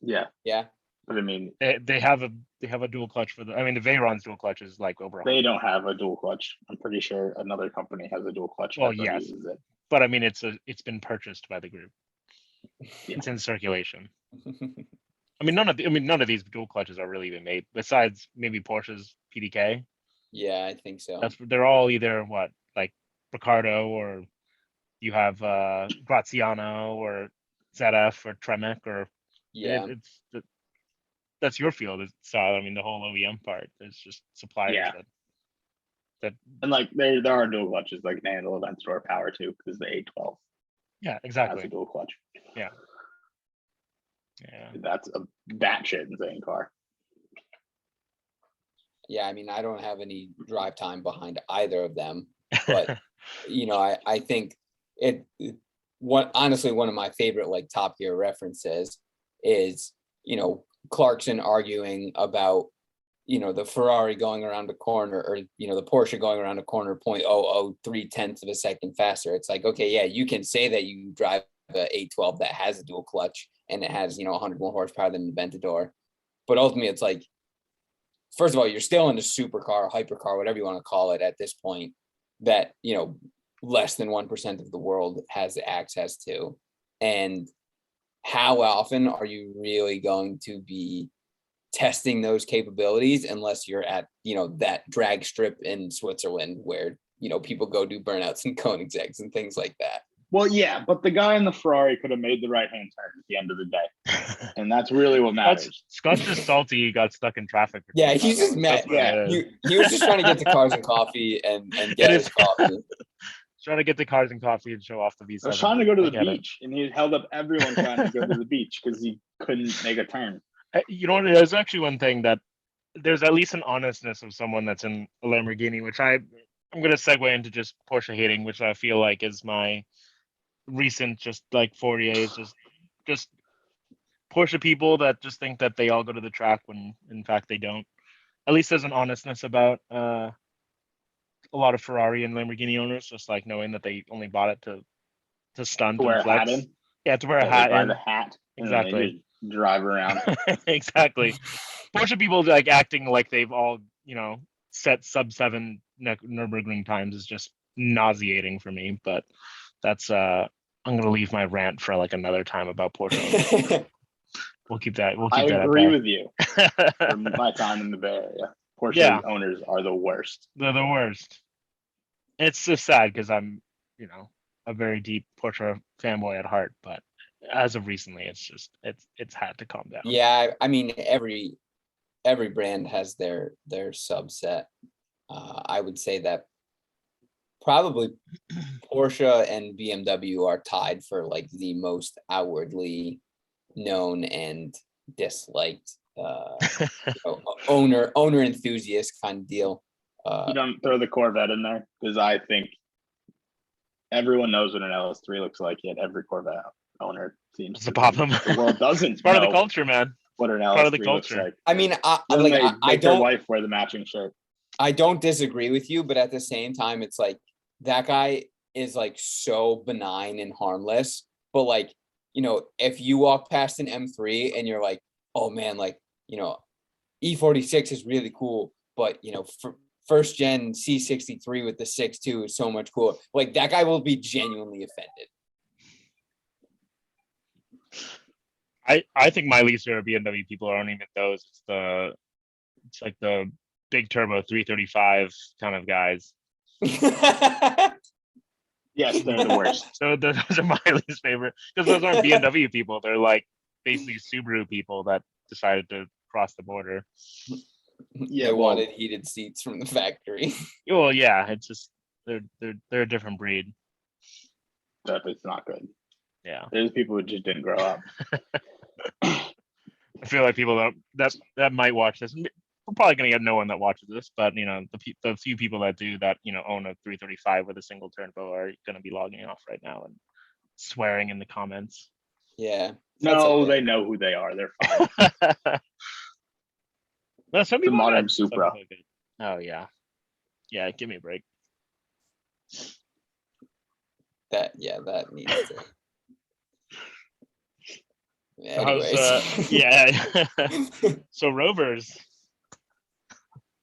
Yeah, Yeah. but I mean, They have a dual clutch for the. I mean, the Veyron's dual clutch is like over. they don't have a dual clutch. I'm pretty sure another company has a dual clutch. Well, that yes. uses it. But I mean, it's been purchased by the group. Yeah. It's in circulation. I mean, none of these dual clutches are really even made. Besides maybe Porsche's PDK. Yeah, I think so. They're all either like Ricardo, or you have Graziano or ZF or Tremec, or Yeah. that's your field. So I mean, the whole OEM part is just suppliers Yeah. that And like there are dual clutches like the handle Aventador Power too, because the A12 yeah, has a exactly. dual clutch. Yeah. That's a batshit insane car. Yeah, I mean, I don't have any drive time behind either of them, but I think honestly, one of my favorite like Top Gear references is, Clarkson arguing about, the Ferrari going around a corner, or, the Porsche going around a corner 0.003 of a second faster. It's like, okay, yeah, you can say that you drive the A12 that has a dual clutch and it has, 100 more horsepower than the Aventador. But ultimately, it's like, first of all, you're still in a supercar, hypercar, whatever you want to call it at this point, that, less than 1% of the world has access to. And how often are you really going to be testing those capabilities unless you're at, that drag strip in Switzerland where, people go do burnouts and Koenigsegg's and things like that? Well, yeah, but the guy in the Ferrari could have made the right-hand turn at the end of the day. And that's really what matters. Scott's just salty he got stuck in traffic. for Yeah, 25 he's just hours. mad. That's what it is. He was just trying to get to Cars and Coffee and get his coffee. Trying to get the cars and coffee and show off the V7. I was trying to go to I the get it. beach, and he held up everyone trying to go to the beach because he couldn't make a turn. You know what? There's actually one thing that there's at least an honestness of someone that's in a Lamborghini, which I'm going to segue into just Porsche hating, which I feel like is my recent just like 48 is just just Porsche people that just think that they all go to the track when in fact they don't. At least there's an honestness about a lot of Ferrari and Lamborghini owners, just like knowing that they only bought it to stunt To wear and a flex. hat in. Yeah, to wear a Yeah, they hat buy in. the hat. And then they Exactly. just drive around. Exactly. Porsche people like acting like they've all, set sub-7 Nürburgring times is just nauseating for me. But that's I'm gonna leave my rant for like another time about Porsche. We'll keep that. We'll keep I that agree at with you. From my time in the Bay Area, Porsche Yeah. owners are the worst. They're the worst. It's just sad because I'm, a very deep Porsche fanboy at heart, but as of recently, it's had to calm down. Yeah, I mean every brand has their subset. I would say that probably Porsche and BMW are tied for like the most outwardly known and disliked owner enthusiast kind of deal. You don't throw the Corvette in there because I think everyone knows what an LS3 looks like. Yet every Corvette owner seems It's to a problem. think the world doesn't. It's part of the know culture, man. What an Part of the LS3 looks culture. like. I mean, I Then like they I make their don't wife wear the matching shirt. I don't disagree with you, but at the same time, it's like that guy is like so benign and harmless. But like, if you walk past an M3 and you're like, oh man, like, E46 is really cool, but first gen C63 with the 6.2 is so much cooler. Like that guy will be genuinely offended. I think my least favorite BMW people aren't even those. It's like the big turbo 335 kind of guys. Yes, they're the worst. So those are my least favorite because those aren't BMW people. They're like basically Subaru people that decided to cross the border. Yeah, They well, wanted heated seats from the factory. Well, yeah, it's just they're a different breed. but it's not good. Yeah, There's people who just didn't grow up. I feel like people that might watch this. We're probably gonna get no one that watches this, but the few people that do that own a 335 with a single turbo are gonna be logging off right now and swearing in the comments. Yeah. No, okay. they know who they are. They're fine. No, some people modern are good. Some Supra. people are good. Oh yeah. Give me a break. That needs to. So how's, Anyways. yeah. So Rovers,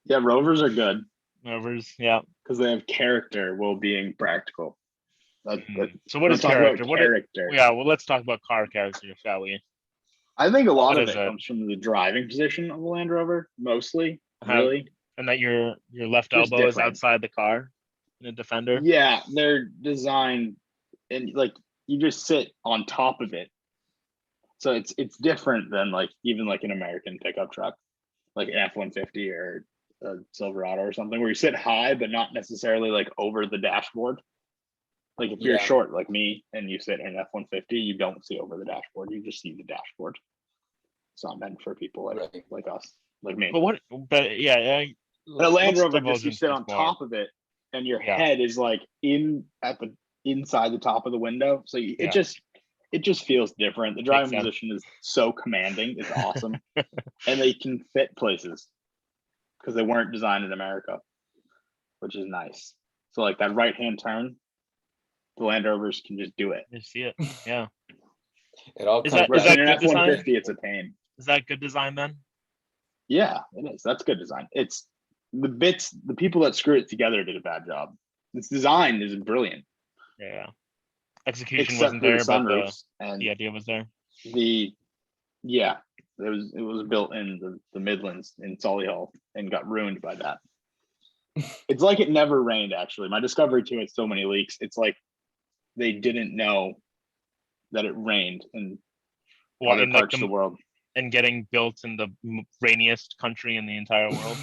Yeah, Rovers are good yeah. because they have character while being practical. So what is talk about character? character. Well, let's talk about car character, shall we? I think a lot What of is it it? comes from the driving position of the Land Rover, mostly. How- Really, And that your left Just elbow is different. outside the car in a Defender. yeah, they're designed and like you just sit on top of it, so it's different than like even like an American pickup truck, like an F-150 or a Silverado or something, where you sit high but not necessarily like over the dashboard. Like if you're Yeah. short like me and you sit in an F-150, you don't see over the dashboard. You just see the dashboard. It's not meant for people like us, like me. But yeah. And a Land let's Rover, divulge just you into sit this on more. top of it, and your Yeah. head is like inside the top of the window. So Yeah. it just feels different. The driving sense. position is so commanding. It's awesome, and they can fit places because they weren't designed in America, which is nice. So like that right hand turn, the Land Rovers can just do it. You see it. Yeah. It all Is comes that- is In that an good design? F-150, it's a pain. Is that good design then? Yeah, it is. That's good design. It's the people that screw it together did a bad job. Its design is brilliant, Yeah. Execution except wasn't for the there, but sunroofs and the idea was there. it was built in the Midlands in Solihull and got ruined by that. It's like it never rained. Actually, my discovery too had so many leaks. It's like they didn't know that it rained in other in like parts of the world. and getting built in the rainiest country in the entire world.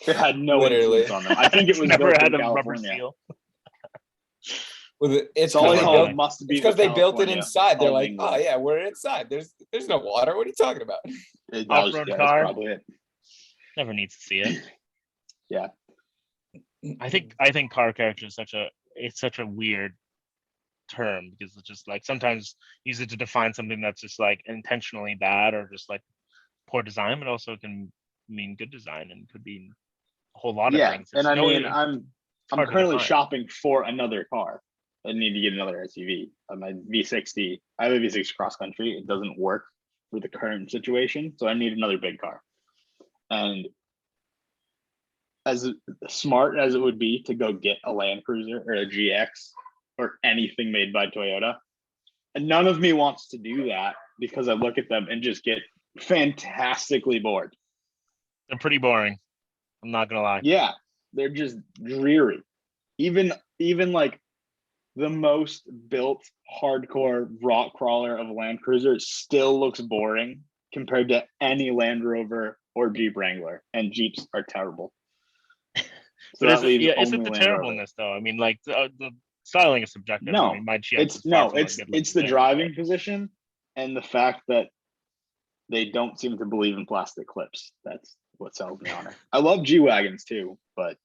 It had no Literally. influence on them. I think it It's was never built had in a rubber California. seal. It's all because they Solihull built, built- must be it's 'cause the they built it California inside. They're of like, England. oh yeah, we're inside. There's no water. What are you talking about? That Off-road that's car. probably it. Never needs to see it. Yeah. I think car character is such a weird term, because it's just like sometimes use it to define something that's just like intentionally bad or just like poor design, but also can mean good design and could be a whole lot of Yeah, things. and It's I no, mean, it's I'm hard to currently define. shopping for another car. I need to get another SUV. My V60, I have a V6 cross country. It doesn't work for the current situation, so I need another big car. And as smart as it would be to go get a Land Cruiser or a GX or anything made by Toyota, and none of me wants to do that because I look at them and just get fantastically bored. They're pretty boring. I'm not gonna lie. Yeah, they're just dreary. Even like the most built hardcore rock crawler of a Land Cruiser still looks boring compared to any Land Rover or Jeep Wrangler, and Jeeps are terrible. So But that leaves is it only the Land Rover. terribleness though? I mean, like the styling is subjective. I No, mean, my GX is it's far no, from a it's good it's looking the thing, driving but position and the fact that they don't seem to believe in plastic clips. That's what sells me on it. I love G wagons too, but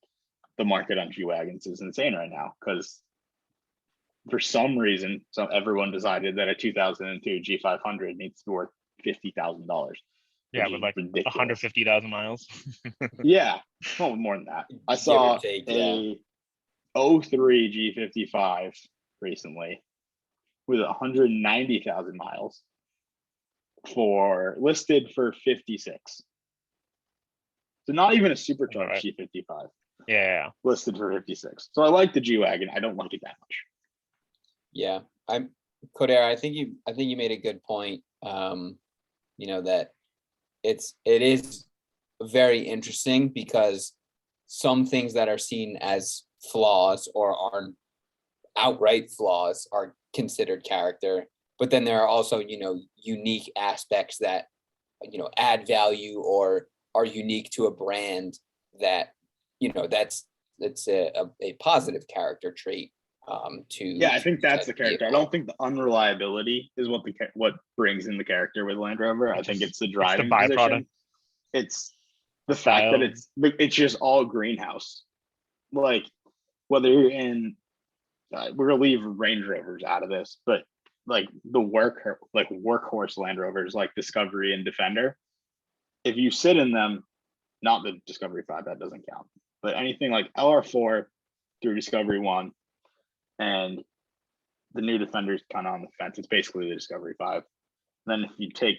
the market on G wagons is insane right now because for some reason, everyone decided that a 2002 G500 needs to be worth $50,000. yeah, with like ridiculous. 150,000 miles. Yeah, well, more than that. I Give or saw take, yeah. a 03 G55 recently with 190,000 miles listed for 56. So not even a supercharged Right. G55 Yeah. listed for 56. So I like the G wagon. I don't like it that much. Yeah, Coder, I think you made a good point. You know, that it is very interesting because some things that are seen as flaws or are outright flaws are considered character, but then there are also, you know, unique aspects that, you know, add value or are unique to a brand that, you know, that's a positive character trait. Yeah, I think that's the to character. I vehicle. don't think the unreliability is what brings in the character with Land Rover. I think it's the driving byproduct. position. It's the fact that it's just all greenhouse. Like whether you're in, we're gonna leave Range Rovers out of this, but like the workhorse Land Rovers like Discovery and Defender, if you sit in them, not the Discovery 5, that doesn't count, but anything like LR4 through Discovery 1 and the new Defender's kind of on the fence. It's basically the Discovery 5. Then if you take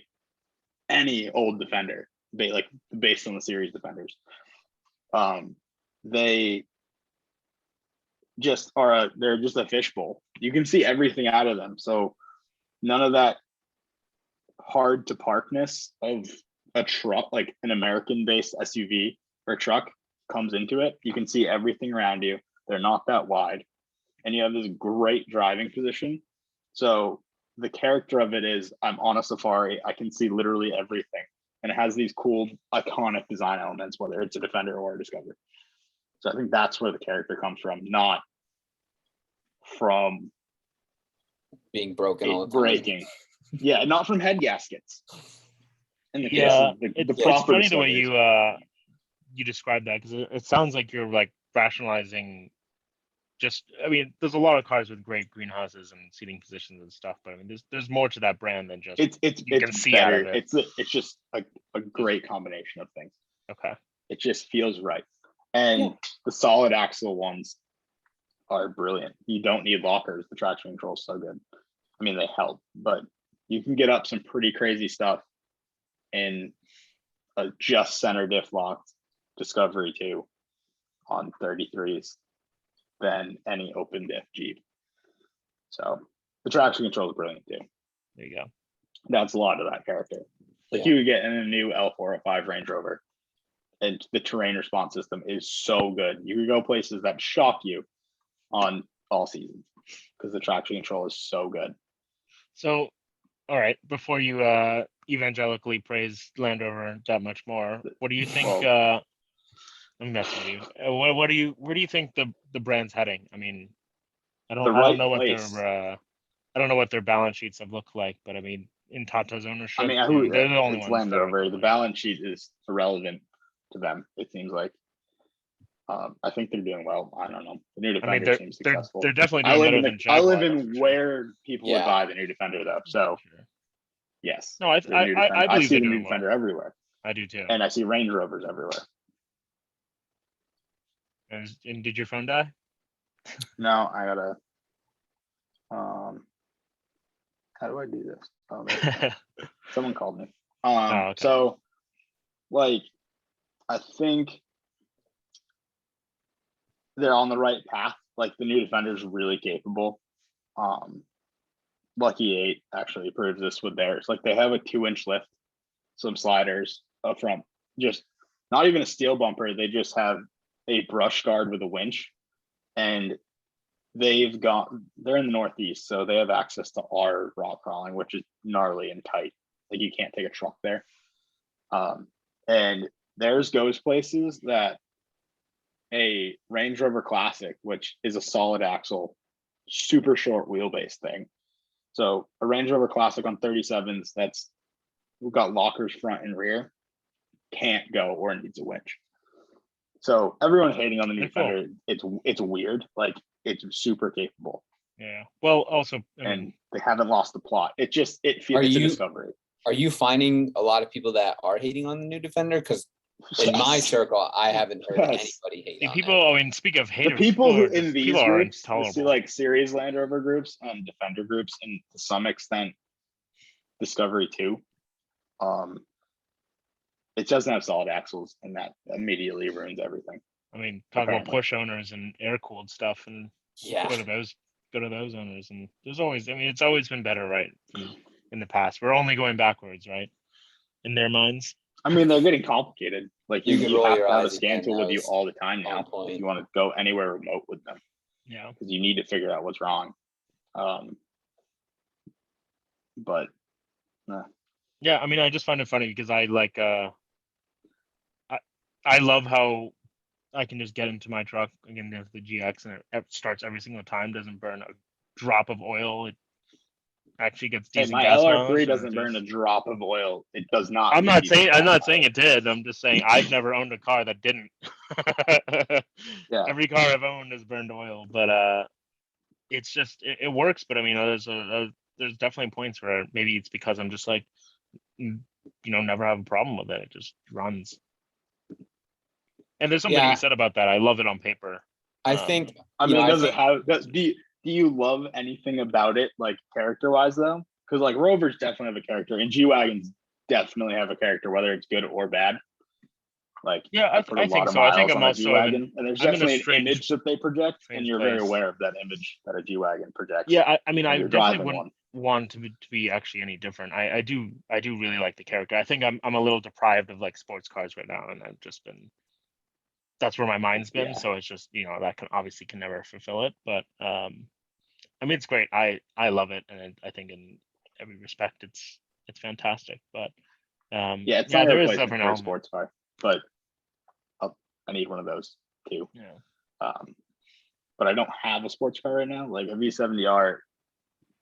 any old Defender, like based on the series Defenders, they just they're just a fishbowl. You can see everything out of them. So none of that hard to parkness of a truck, like an American based SUV or truck, comes into it. You can see everything around you. They're not that wide. And you have this great driving position. So the character of it is I'm on a Safari. I can see literally everything. And it has these cool, iconic design elements, whether it's a Defender or a Discovery. So I think that's where the character comes from, not from being broken all the time. breaking. Yeah, not from head gaskets. In the case Yeah, of the it's proper funny the way Discoveries. you describe that, because it sounds like you're like rationalizing. I mean, there's a lot of cars with great greenhouses and seating positions and stuff, but I mean, there's more to that brand than just you can see better. out of it. It's just a great combination of things. Okay. It just feels right. And the solid axle ones are brilliant. You don't need lockers. The traction control is so good. I mean, they help, but you can get up some pretty crazy stuff in a just center diff locked Discovery 2 on 33s than any open diff Jeep. So the traction control is brilliant too. There you go. That's a lot of that character. Like you would get in a new L405 Range Rover, and the terrain response system is so good. You could go places that shock you on all seasons because the traction control is so good. So, all right, before you evangelically praise Land Rover that much more, what do you think? Let me mess with you. Where do you think the brand's heading? I mean, I don't know what their balance sheets have looked like, but I mean, in Tata's ownership, I mean, they're the only it's ones Land that are Rover. The doing it. balance sheet is irrelevant to them. It seems like I think they're doing well. I don't know. The new I mean, Defender seems they're successful. they're definitely I doing live better in than I live Jaguar. that's in for sure. where people would Yeah. buy the new Defender though. So Sure. yes. No, I the new Defender. I believe see they're the new doing well. Defender everywhere, I do too. and I see Range Rovers everywhere. And did your phone die? Now I gotta. How do I do this? Oh, there. Someone called me. okay. So, like, I think they're on the right path. Like the new Defender is really capable. Lucky 8 actually proves this with theirs. Like they have a 2-inch lift, some sliders up front, just not even a steel bumper. They just have a brush guard with a winch, and they're in the Northeast, so they have access to our rock crawling, which is gnarly and tight. Like you can't take a truck there. And theirs goes places that a Range Rover Classic, which is a solid axle, super short wheelbase thing. So a Range Rover Classic on 37s we've got lockers front and rear, can't go or needs a winch. So everyone hating on the new Defender, it's weird. Like it's super capable. Yeah. Well, also, and they haven't lost the plot. It feels it's a discovery. Are you finding a lot of people that are hating on the new Defender? Because in my circle, I haven't heard anybody hate on people. it. I mean, speak of haters, the people who in these groups, intolerable. like series Land Rover groups and Defender groups, and to some extent, Discovery too. It doesn't have solid axles, and that immediately ruins everything. I mean, talk about push owners and air cooled stuff, and go to those owners, and there's always. I mean, it's always been better, right? In the past, we're only going backwards, right? In their minds. I mean, they're getting complicated. Like you have to have a scan again, tool with you all the time now. If you want to go anywhere remote with them. Yeah. Because you need to figure out what's wrong. But yeah, I mean, I just find it funny because I like I love how I can just get into my truck again. There's the GX, and it starts every single time. Doesn't burn a drop of oil. It actually gets decent my gas LR3 doesn't burn a drop of oil. It does not. I'm not saying it did. I'm just saying I've never owned a car that didn't. Yeah. Every car I've owned has burned oil, but it's just it works. But I mean, there's definitely points where maybe it's because I'm just like, never have a problem with it. It just runs. And there's something to be said about that. I love it on paper. I think. I mean, do you love anything about it, like character wise, though? Because like Rovers definitely have a character, and G Wagons definitely have a character, whether it's good or bad. Like, yeah, I think so. I think I'm also and there's definitely an image that they project, and you're very aware of that image that a G Wagon projects. Yeah, I mean, I definitely wouldn't want to be actually any different. I do really like the character. I think I'm a little deprived of like sports cars right now, and I've just been. That's where my mind's been. Yeah. So it's just, that can never fulfill it. But I mean, it's great. I love it. And I think in every respect, it's fantastic. But it's not a replacement for a sports car, but I need one of those too. Yeah. But I don't have a sports car right now. Like a V70R,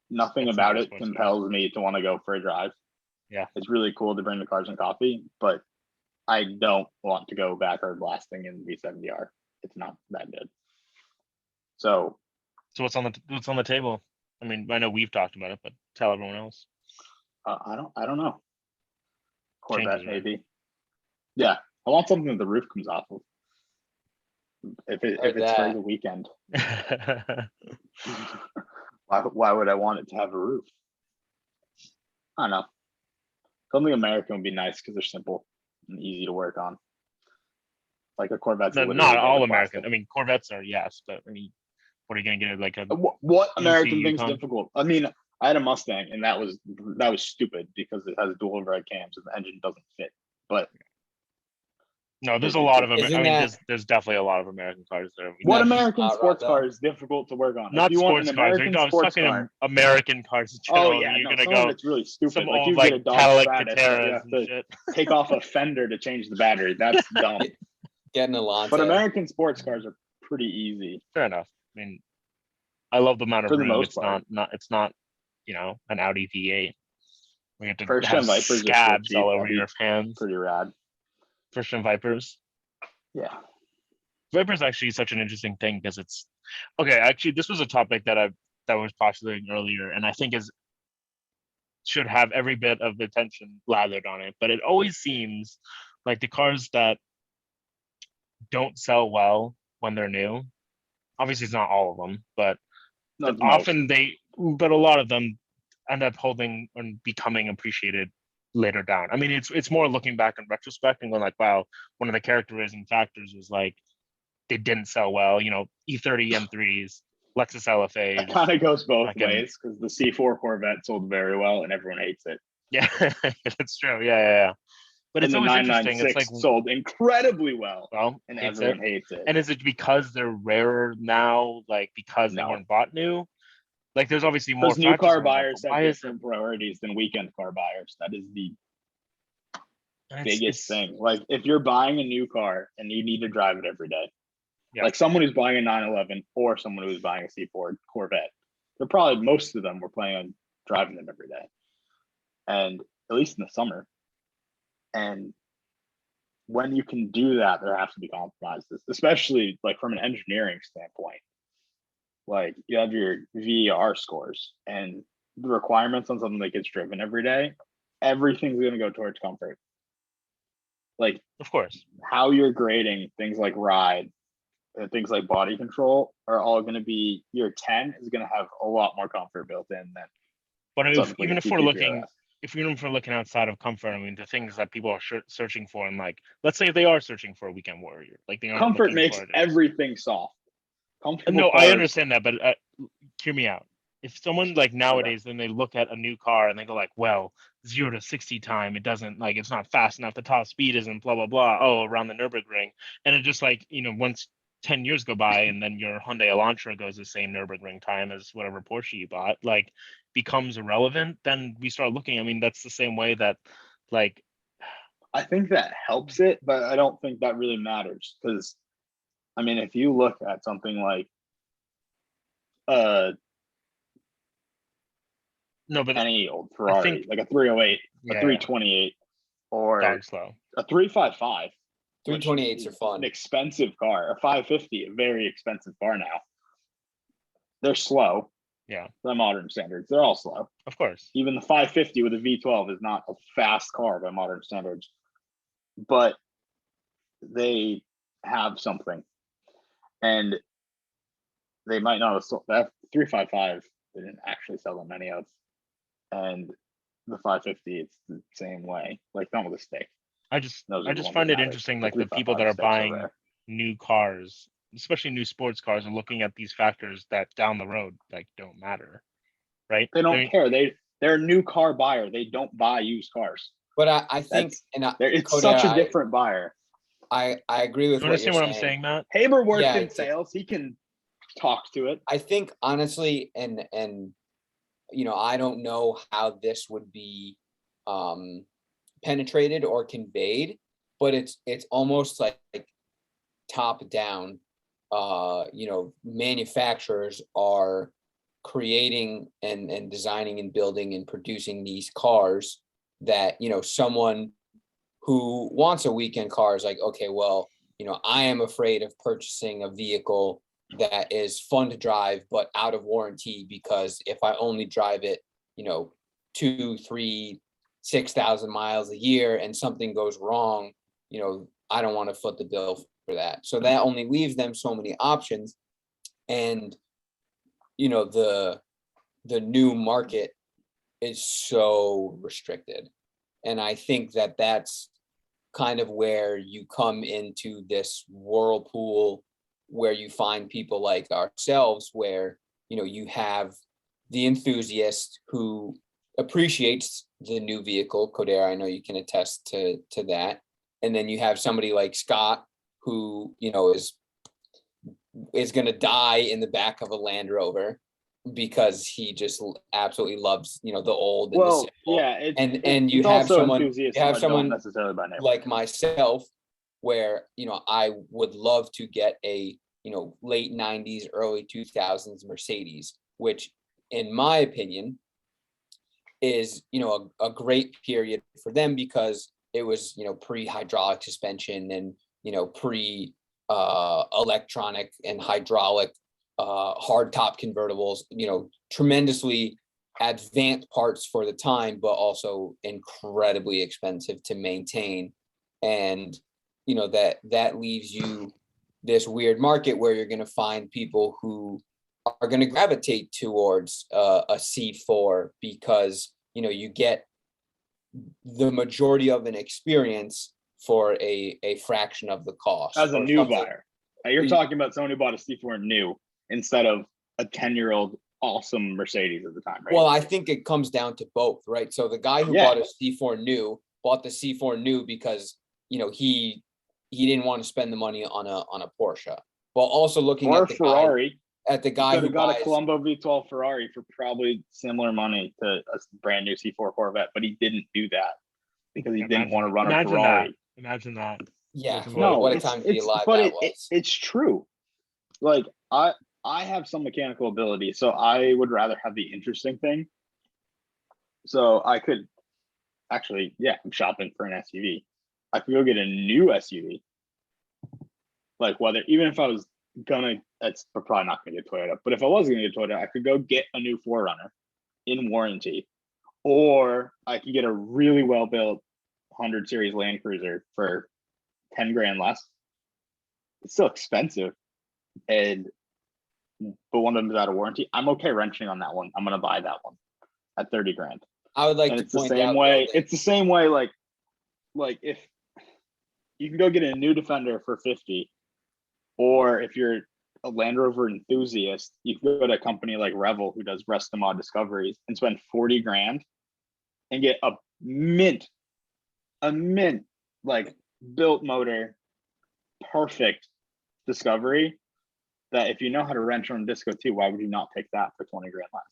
nothing about it compels me to want to go for a drive. Yeah. It's really cool to bring the cars and coffee, but I don't want to go backward blasting in V70R. It's not that good. So what's on the table? I mean, I know we've talked about it, but tell everyone else. I don't know. Corvette, maybe. Yeah, I want something that the roof comes off of. If it's for the weekend. Why would I want it to have a roof? I don't know. Something American would be nice because they're simple and easy to work on. Like a Corvette's not all American. I mean, Corvettes are, yes, but I mean, what are you gonna get? Like a what American thing's difficult? I mean, I had a Mustang and that was stupid because it has dual overhead cams and the engine doesn't fit. But no, there's a lot of there's definitely a lot of American cars there. What American sports car is difficult to work on? Not sports cars. I'm talking American cars in general. Oh yeah, you're gonna go. It's really stupid. Some like old, you get a Dodge Cataras and shit. Take off a fender to change the battery. That's dumb. Getting a lot. But American sports cars are pretty easy. Fair enough. I mean, I love the amount of room. It's not an Audi V8. We have to First-gen Vipers scabs all over your hands. Pretty rad. First-gen Vipers. Yeah. Viper is actually such an interesting thing because it's okay. Actually, this was a topic that was postulating earlier, and I think is should have every bit of attention lathered on it. But it always seems like the cars that don't sell well when they're new. Obviously, it's not all of them, but Not the most. often but a lot of them end up holding and becoming appreciated later down. I mean, it's more looking back in retrospect and going like, wow, one of the characterizing factors was like they didn't sell well. You know, E30 M3s, Lexus It LFAs. kind of goes both Fucking- ways because the C4 Corvette sold very well and everyone hates it. Yeah, that's true. Yeah. But it's and the always interesting. It's 996 like, sold incredibly well well, and hates everyone it. hates it. And is it because they're rarer now, like because they No. weren't bought new? Like, there's obviously more Because new factors car in that, buyers but have why is it? different priorities than weekend car buyers. That is the and biggest thing. Like if you're buying a new car and you need to drive it every day, Yeah. like someone who's buying a 911 or someone who's buying a C4 Corvette, they're probably most of them were planning on driving them every day, and at least in the summer. And when you can do that, there has to be compromises, especially like from an engineering standpoint. Like you have your VER scores and the requirements on something that gets driven every day, everything's going to go towards comfort. Like Of course. how you're grading things like ride and things like body control are all going to be your 10 is going to have a lot more comfort built in than But something even like if we're looking, PPPRS. even if we're looking outside of comfort, I mean, the things that people are searching for, and like, let's say they are searching for a weekend warrior, like they aren't Comfort looking makes for it. everything soft. Comfortable No, I cars- understand that, but hear me out. If someone like nowadays, then they look at a new car and they go like, well, 0 to 60 time, it doesn't like it's not fast enough. The top speed isn't blah blah blah. Oh, around the Nurburgring, and it just like once 10 years go by and then your Hyundai Elantra goes the same Nurburgring time as whatever Porsche you bought, like becomes irrelevant. Then we start looking. I mean, that's the same way that like I think that helps it, but I don't think that really matters because, I mean, if you look at something like no, but any old Ferrari, think- like a 308, yeah, a 328, or dog slow. a 355, which 328s are is fun. an expensive car, a 550, a very expensive car now. They're slow Yeah, by modern standards. They're all slow. of course. Even the 550 with a V12 is not a fast car by modern standards, but they have something, and they might not have sold that 355. They didn't actually sell that many of, and the 550, it's the same way. Like not with a stick. I just Those are the ones find that it matter. interesting, The like the people that 355 are sticks buying rare. new cars, especially new sports cars, are looking at these factors that down the road like don't matter, right? They don't care. They're a new car buyer. They don't buy used cars. But I think, That's- and It's Kodera, such a different buyer. I agree with You what you're understand what I'm saying. saying, Matt? Haber works Yeah, in it's- sales. He can talk to it. I think honestly, and I don't know how this would be penetrated or conveyed, but it's almost like top down. Manufacturers are creating and designing and building and producing these cars that someone who wants a weekend car is like, okay, well, I am afraid of purchasing a vehicle that is fun to drive but out of warranty, because if I only drive it 2, 3, 6,000 miles a year and something goes wrong, I don't want to foot the bill for that. So that only leaves them so many options. And the new market is so restricted, and I think that that's kind of where you come into this whirlpool where you find people like ourselves, where you have the enthusiast who appreciates the new vehicle. Kodera, I know you can attest to that. And then you have somebody like Scott who is going to die in the back of a Land Rover because he just absolutely loves the old and the Well, simple. yeah, And you it's have also someone enthusiasts you have that don't someone necessarily by name. like myself, where I would love to get a late 90s, early 2000s Mercedes, which in my opinion is a great period for them, because it was pre hydraulic suspension and pre electronic and hydraulic hard top convertibles, tremendously advanced parts for the time, but also incredibly expensive to maintain. And that leaves you this weird market where you're going to find people who are going to gravitate towards a C4 because you get the majority of an experience for a fraction of the cost. As a or new something. buyer, you're talking about someone who bought a C4 new instead of a 10-year-old awesome Mercedes at the time, right? Well, I think it comes down to both, right? So the guy who bought a C4 new bought the C4 new because he didn't want to spend the money on a Porsche, while also looking or at the Ferrari. the guy Could who have got buys, a Colombo V12 Ferrari for probably similar money to a brand new C4 Corvette, but he didn't do that because he didn't want to run a Ferrari. Imagine that. yeah, No, what a time to be alive but that was. it's true. Like I have some mechanical ability, so I would rather have the interesting thing. So I could actually, I'm shopping for an SUV. I could go get a new SUV. Like even if I was that's probably not gonna get Toyota, but if I was gonna get Toyota, I could go get a new 4Runner in warranty, or I could get a really well built 100 series Land Cruiser for 10 grand less. It's still expensive, but one of them is out of warranty. I'm okay wrenching on that one. I'm gonna buy that one at 30 grand. I would like and to it's the point same out way. though, that It's the same way. Like if you can go get a new Defender for 50, or if you're a Land Rover enthusiast, you can go to a company like Revel who does Rest Mod Discoveries and spend 40 grand and get a mint like built motor, perfect Discovery. That if you know how to wrench on Disco 2, why would you not take that for 20 grand less?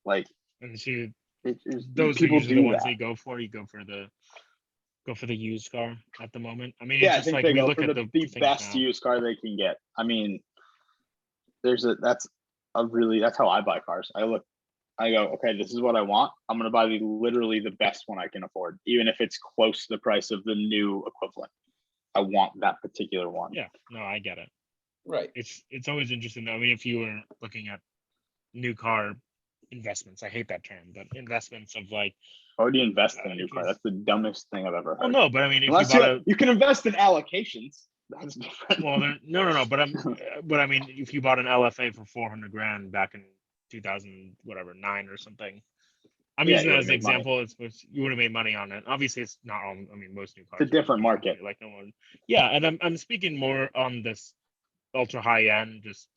Like, and see, those people are people usually do the ones that. they go for. You go for the used car at the moment. I mean, Yeah, it's I just think like they we go look for at the things best now. used car they can get. I mean, that's how I buy cars. I go, okay, this is what I want. I'm gonna buy literally the best one I can afford, even if it's close to the price of the new equivalent. I want that particular one. Yeah, no, I get it. right. It's always interesting though. I mean, if you were looking at new car investments, I hate that term, but investments of like, Why would you invest in a new if car? you- That's the dumbest thing I've ever heard. well, no, but I mean, if Unless you bought you can invest in allocations. That's different. well, no, but I mean, if you bought an LFA for 400 grand back in 2009 or something, I'm Yeah, using you that would as an make money. example. You would have made money on it. Obviously, it's not all. I mean, most new cars. It's a different market. Like no one. Yeah, and I'm speaking more on this ultra high end. Just,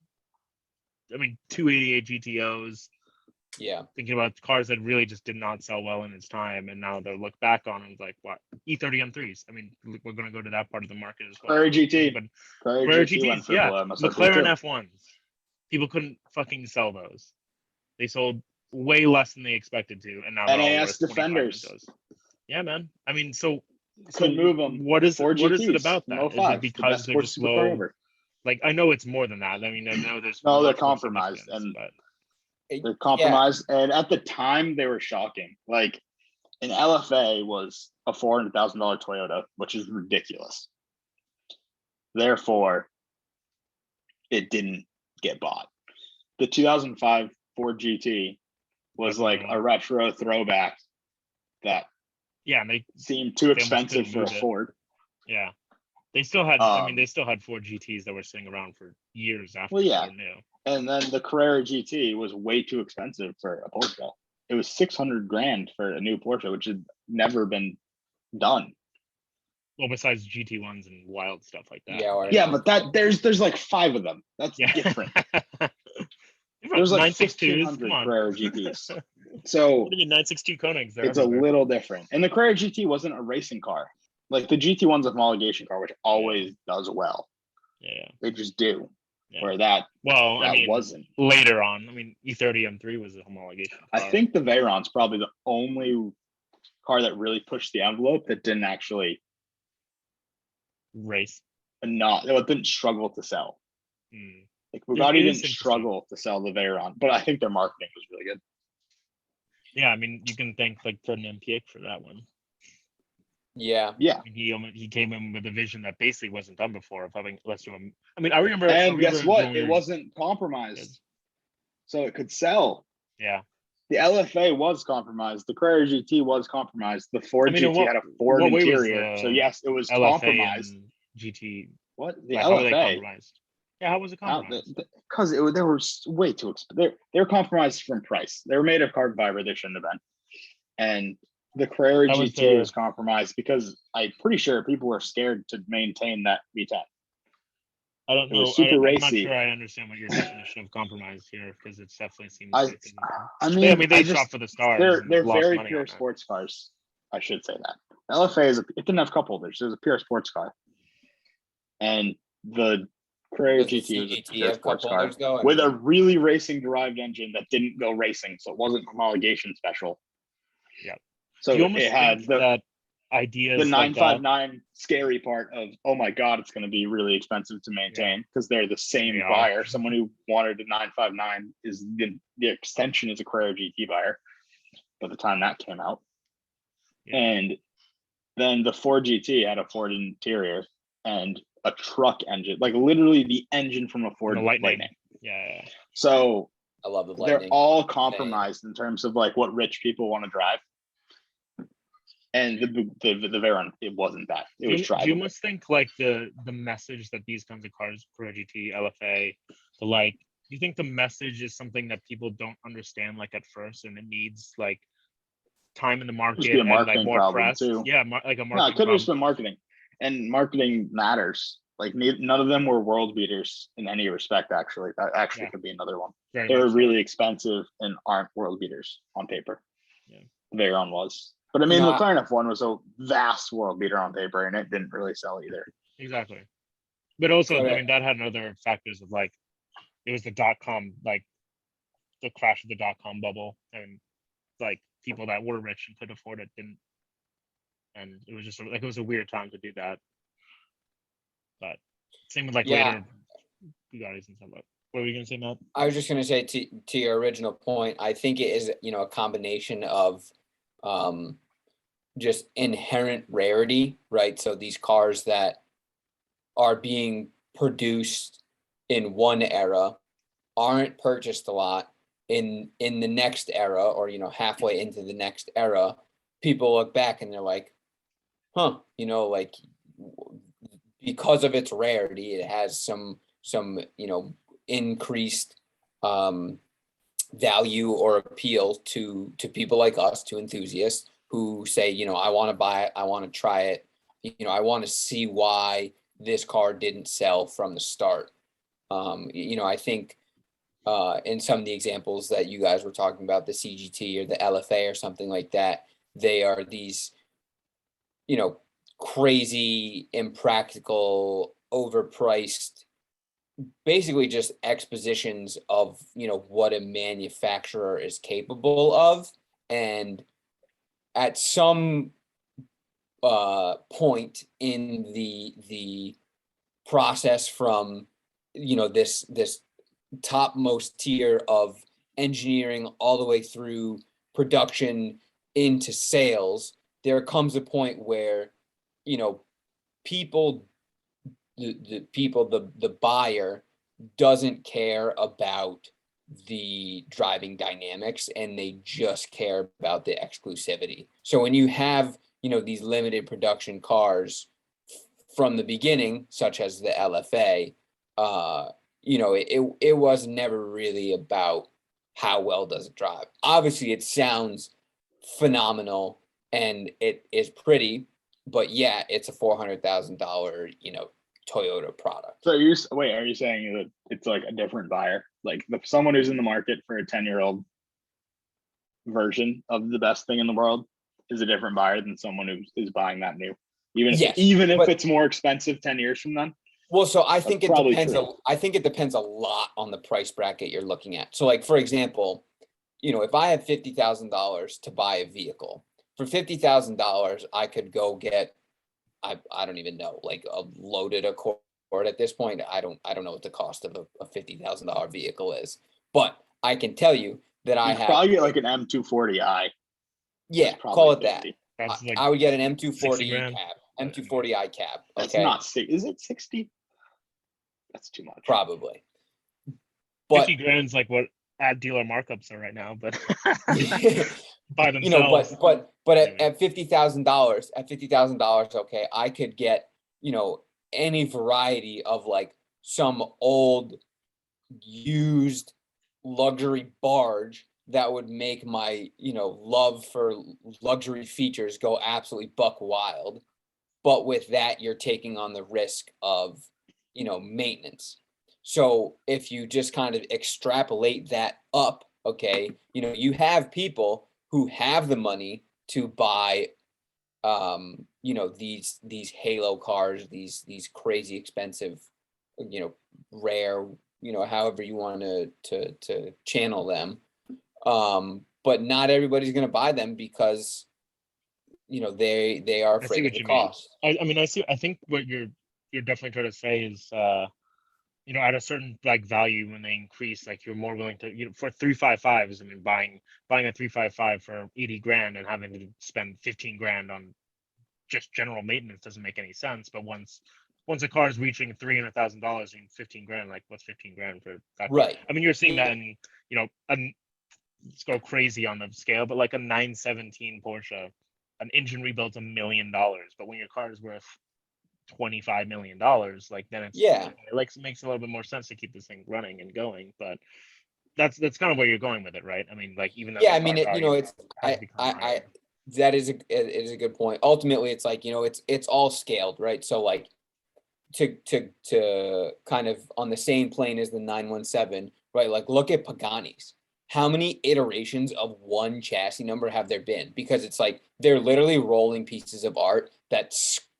I mean, 288 GTOs. Yeah. Thinking about cars that really just did not sell well in its time, and now they'll look back on and like, what, E30 M3s. I mean, we're going to go to that part of the market as well. Prairie GT. But Prairie GTs, went for yeah. below MSRP McLaren too. F1s. People couldn't fucking sell those. They sold way less than they expected to, and now they're all NAS worth 25 Defenders. Mintos. Yeah, man. I mean, so Couldn't move them. What is Four it GTs about from that? Is 05, it the because best they're sports just supercar low? ever. Like, I know it's more than that. I mean, I know there's No, they're much more compromised, significance, and but they're compromised. And at the time, they were shocking. Like an LFA was a $400,000 Toyota, which is ridiculous. Therefore, it didn't get bought. The 2005 Ford GT was like a retro throwback that yeah, and they seemed too almost expensive couldn't for a lose it. Ford. Yeah, they still had. I mean, they still had Ford GTs that were sitting around for years after Well, yeah. they were new. And then the Carrera GT was way too expensive for a Porsche. It was 600 grand for a new Porsche, which had never been done. Well, besides GT1s and wild stuff like that. Yeah, but there's like 5 of them. That's different. There's like 962s. Come on. Carrera GTs. So what do you mean 962 Koenigs? It's a little different. And the Carrera GT wasn't a racing car. Like the GT1's a homologation car, which always does well. Yeah. They just do. Yeah. Where that wasn't. Later on. I mean, E30 M3 was a homologation car. I think the Veyron's probably the only car that really pushed the envelope that didn't actually race. It didn't struggle to sell. Like Bugatti didn't struggle to sell the Veyron, but I think their marketing was really good. Yeah, I mean, you can thank like Ferdinand Piëch for that one. Yeah. Yeah. And he came in with a vision that basically wasn't done before of having less of them. I mean, I remember. And guess what? when It we were wasn't compromised, kids. so it could sell. Yeah. The LFA was compromised. The Carrera GT was compromised. The Ford I mean, in GT had a Ford what way was interior, so the yes, it was LFA compromised. and GT? What the Like, how were they LFA? compromised? Yeah, how was it compromised? Because they were way too expensive. They were compromised from price. They were made of carbon fiber. They shouldn't have been. And the Carrera That was GT the- was compromised because I'm pretty sure people were scared to maintain that V10. I don't It know. was super I'm not racy. sure I understand what your definition of compromise here, because it's definitely seems. I like it- I mean, I mean, they I shot just, for the stars. they're and lost very money pure on it. sports cars. I should say that. The LFA it didn't have cup holders. It was a pure sports car, and the Carrera Does the GT was a CGT pure have cup sports car holders though? I with mean, a really racing derived engine that didn't go racing, so it wasn't homologation special. Yeah. So you almost it had think the that ideas the like that. 959 scary part of, oh my god, it's going to be really expensive to maintain because they're the same They are. buyer. Someone who wanted a 959 is the extension is a Carrera GT buyer by the time that came out. Yeah. And then the Ford GT had a Ford interior and a truck engine, like literally the engine from a Ford The Lightning. Lightning. Yeah. So I love the they're Lightning. all compromised in terms of like what rich people want to drive. And the Veyron, it wasn't that. It was Do you drivable. almost think like the message that these kinds of cars, Carrera GT, LFA, the like, do you think the message is something that people don't understand like at first, and it needs like time in the market be a and like marketing more problem, press? too. Yeah, like a No, it marketing could have just problem. been marketing, and marketing matters. Like none of them were world beaters in any respect. Actually, that actually Yeah. could be another one. Very They were much so. really expensive and aren't world beaters on paper. Yeah. Veyron was, but I mean, No, McLaren F1 was a vast world beater on paper, and it didn't really sell either. Exactly. But also, Okay. I mean, that had other factors of like, it was the .com, like the crash of the .com bubble, and like people that were rich and could afford it didn't, and it was just like it was a weird time to do that. But same with like Yeah. later Bugattis and stuff. What were you gonna say, Matt? I was just gonna say to your original point, I think it is, a combination of just inherent rarity, right? So these cars that are being produced in one era aren't purchased a lot in the next era, or halfway into the next era. People look back and they're like, huh, like because of its rarity, it has some increased value or appeal to people like us, to enthusiasts who say, I want to buy it, I want to try it, I want to see why this car didn't sell from the start. I think in some of the examples that you guys were talking about, the CGT or the LFA or something like that, they are these, crazy, impractical, overpriced, basically just expositions of, what a manufacturer is capable of. And at some point in the process from, this topmost tier of engineering all the way through production into sales, there comes a point where, people, the buyer doesn't care about the driving dynamics, and they just care about the exclusivity. So when you have, these limited production cars from the beginning, such as the LFA, it was never really about how well does it drive. Obviously, it sounds phenomenal and it is pretty, but yeah, it's a $400,000, Toyota product. So are you saying that it's like a different buyer, like someone who's in the market for a 10-year-old version of the best thing in the world is a different buyer than someone who is buying that new, even if it's more expensive 10 years from then? Well, so I think it depends. true. I think it depends a lot on the price bracket you're looking at. So, like, for example, if I have $50,000 to buy a vehicle, for $50,000, I could go get, I don't even know, like a loaded Accord at this point. I don't know what the cost of a $50,000 vehicle is, but I can tell you that I You'd have, probably get like an M240i. yeah, Probably call it that. 50. That's like I would get an 60 M240 grand. cab, M240i cab. That's Okay, not six. Is it 60? That's too much. probably. 50 But grand's like what ad dealer markups are right now, but you by know, themselves. but I mean, at $50,000, okay, I could get, you know, any variety of like some old used luxury barge that would make my, you know, love for luxury features go absolutely buck wild. But with that, you're taking on the risk of, you know, maintenance. So if you just kind of extrapolate that up, okay, you know, you have people who have the money to buy you know, these halo cars, these crazy expensive, you know, rare, you know, however you want to channel them. But not everybody's going to buy them because, you know, they are I see afraid of what the you mean. cost. I mean, I think what you're definitely trying to say is, you know, at a certain like value when they increase, like you're more willing to, you know, for 355s. I mean, buying a 355 for 80 grand and having to spend 15 grand on just general maintenance doesn't make any sense. But once a car is reaching $300,000 and 15 grand, like what's 15 grand for that car? Right. I mean, you're seeing that in, you know, let's go crazy on the scale, but like a 917 Porsche, an engine rebuild's $1 million. But when your car is worth $25 million, like then Yeah. it like makes a little bit more sense to keep this thing running and going. But that's kind of where you're going with it, right? I mean, like even though Yeah. the I mean, car you know, value it's, has become higher. that is a good point. Ultimately, it's like, you know, it's all scaled, right? So like to kind of on the same plane as the 917, right? Like look at Pagani's. How many iterations of one chassis number have there been? Because it's like they're literally rolling pieces of art that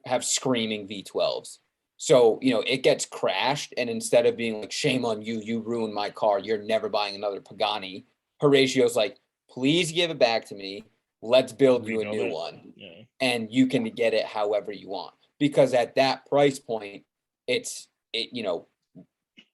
have screaming V12s. So, you know, it gets crashed, and instead of being like, shame on you, you ruined my car, you're never buying another Pagani, Horatio's like, please give it back to me. Let's build you a Rebuild new it. one. Yeah. And you can get it however you want. Because at that price point, you know,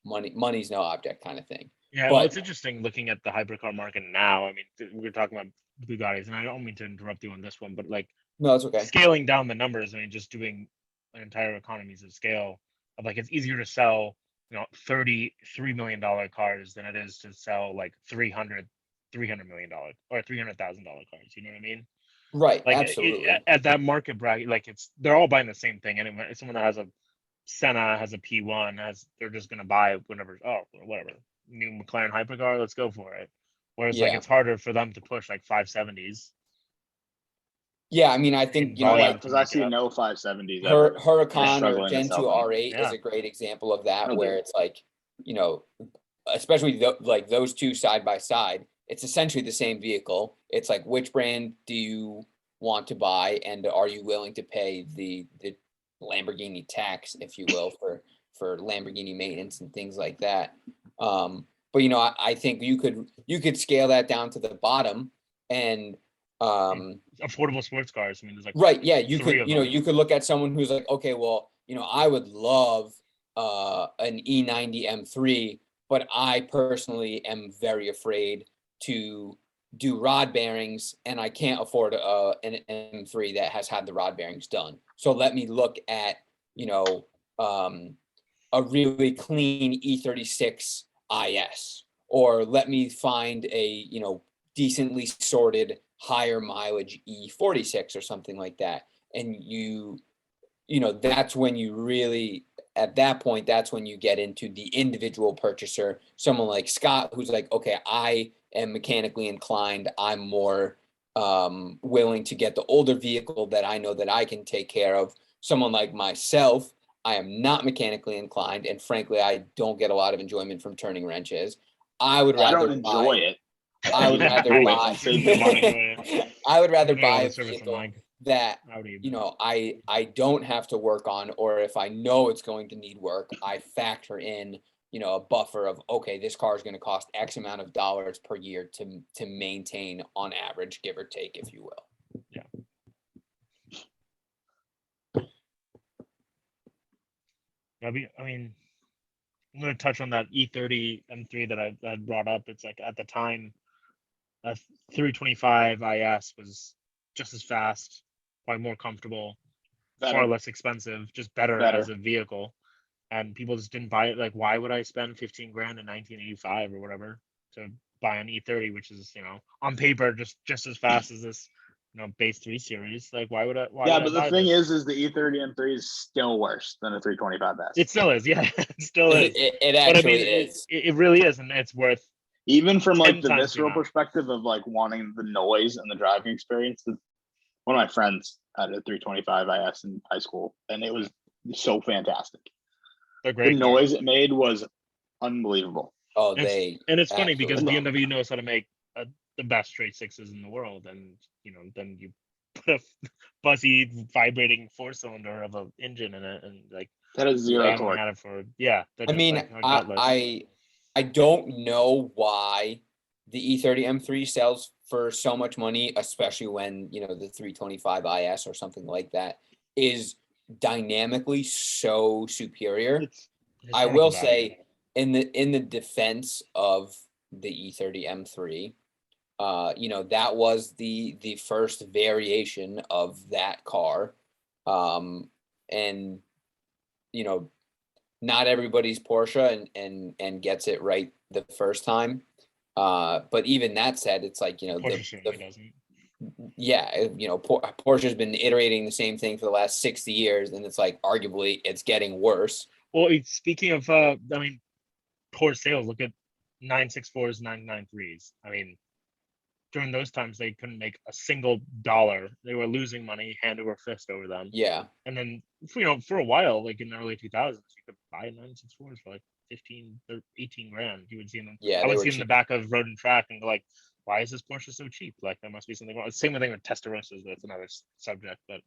money's no object kind of thing. Yeah, well, But it's interesting looking at the hypercar market now. I mean, we're talking about Bugattis, and I don't mean to interrupt you on this one, but like no, it's okay. scaling down the numbers. I mean, just doing entire economies of scale of like it's easier to sell, you know, $33 million cars than it is to sell like $300 million or $300,000 cars. You know what I mean? Right, Like absolutely. at that market bracket, like they're all buying the same thing. Anyway, someone that has a Senna has a P1, they're just gonna buy whatever. Oh, whatever, new McLaren hypercar, let's go for it. Whereas like Yeah. it's harder for them to push like 570s Yeah, I mean, I in think, you know, Oh yeah, volume like to because I make it see up. no 570s ever. They're Huracan or struggling to Gen sell 2 them. R8 is Yeah. a great example of that, No, where dude. it's like, you know, especially like those two side by side, it's essentially the same vehicle. It's like, which brand do you want to buy, and are you willing to pay the Lamborghini tax, if you will, for Lamborghini maintenance and things like that. But you know, I think you could scale that down to the bottom, and Affordable sports cars. I mean, there's like right, yeah, you 3 could, of you know, them. you could look at someone who's like, okay, well, you know, I would love an E90 M3, but I personally am very afraid to do rod bearings, and I can't afford an M3 that has had the rod bearings done. So let me look at, you know, a really clean E36 IS, or let me find a, you know, decently sorted higher mileage E46 or something like that. And you know, that's when you really, at that point, that's when you get into the individual purchaser, someone like Scott, who's like, okay, I am mechanically inclined. I'm more willing to get the older vehicle that I know that I can take care of. Someone like myself, I am not mechanically inclined, and frankly, I don't get a lot of enjoyment from turning wrenches. I would I rather don't enjoy buy. it. I would You rather do it buy. and save your money. I would rather Depending on buy the a service vehicle line. that, Audi, you know, I don't have to work on, or if I know it's going to need work, I factor in, you know, a buffer of, okay, this car is going to cost X amount of dollars per year to maintain on average, give or take, if you will. Yeah. I mean, I'm gonna touch on that E30 M3 that I brought up. It's like at the time, a 325 IS was just as fast probably more comfortable, Better. far less expensive, just better Better. as a vehicle. And people just didn't buy it. Like, why would I spend 15 grand in 1985 or whatever to buy an E30, which is, on paper just as fast as this, base 3 series? Like, why would I? Why Yeah, would I but the buy thing this? is the E30 M3 is still worse than a 325S. It still is, yeah, it still is. It But I actually mean, is. it really is, and it's worth Even from 10 like the times the visceral amount. perspective of like wanting the noise and the driving experience. One of my friends had a 325 IS in high school, and it was so fantastic. They're The great cars. noise it made was unbelievable. Oh, And it's funny because absolutely- BMW knows how to make the best straight sixes in the world, and then you put a fuzzy vibrating 4-cylinder of an engine in it, and like That is they zero haven't torque. had it for they're I just mean, like, gutless. I don't know why the E30 M3 sells for so much money, especially when the 325 IS or something like that is dynamically so superior. It's I historical will value. say, in the defense of the E30 M3, that was the first variation of that car, and not everybody's Porsche and gets it right the first time. But even that said, it's like Porsche certainly doesn't. Porsche's been iterating the same thing for the last 60 years, and it's like arguably it's getting worse. Well, speaking of, I mean, poor sales. Look at 964s, 993s. I mean, during those times they couldn't make a single dollar. They were losing money hand over fist over them. Yeah. And then for a while, like in the early 2000s, you could buy 964s for like 15 or 18 grand. You would see them. Yeah, I they would were see them in the cheap. back of Road and Track and go like, why is this Porsche so cheap? Like there must be something wrong. Same thing with Testarossas. That's another subject, but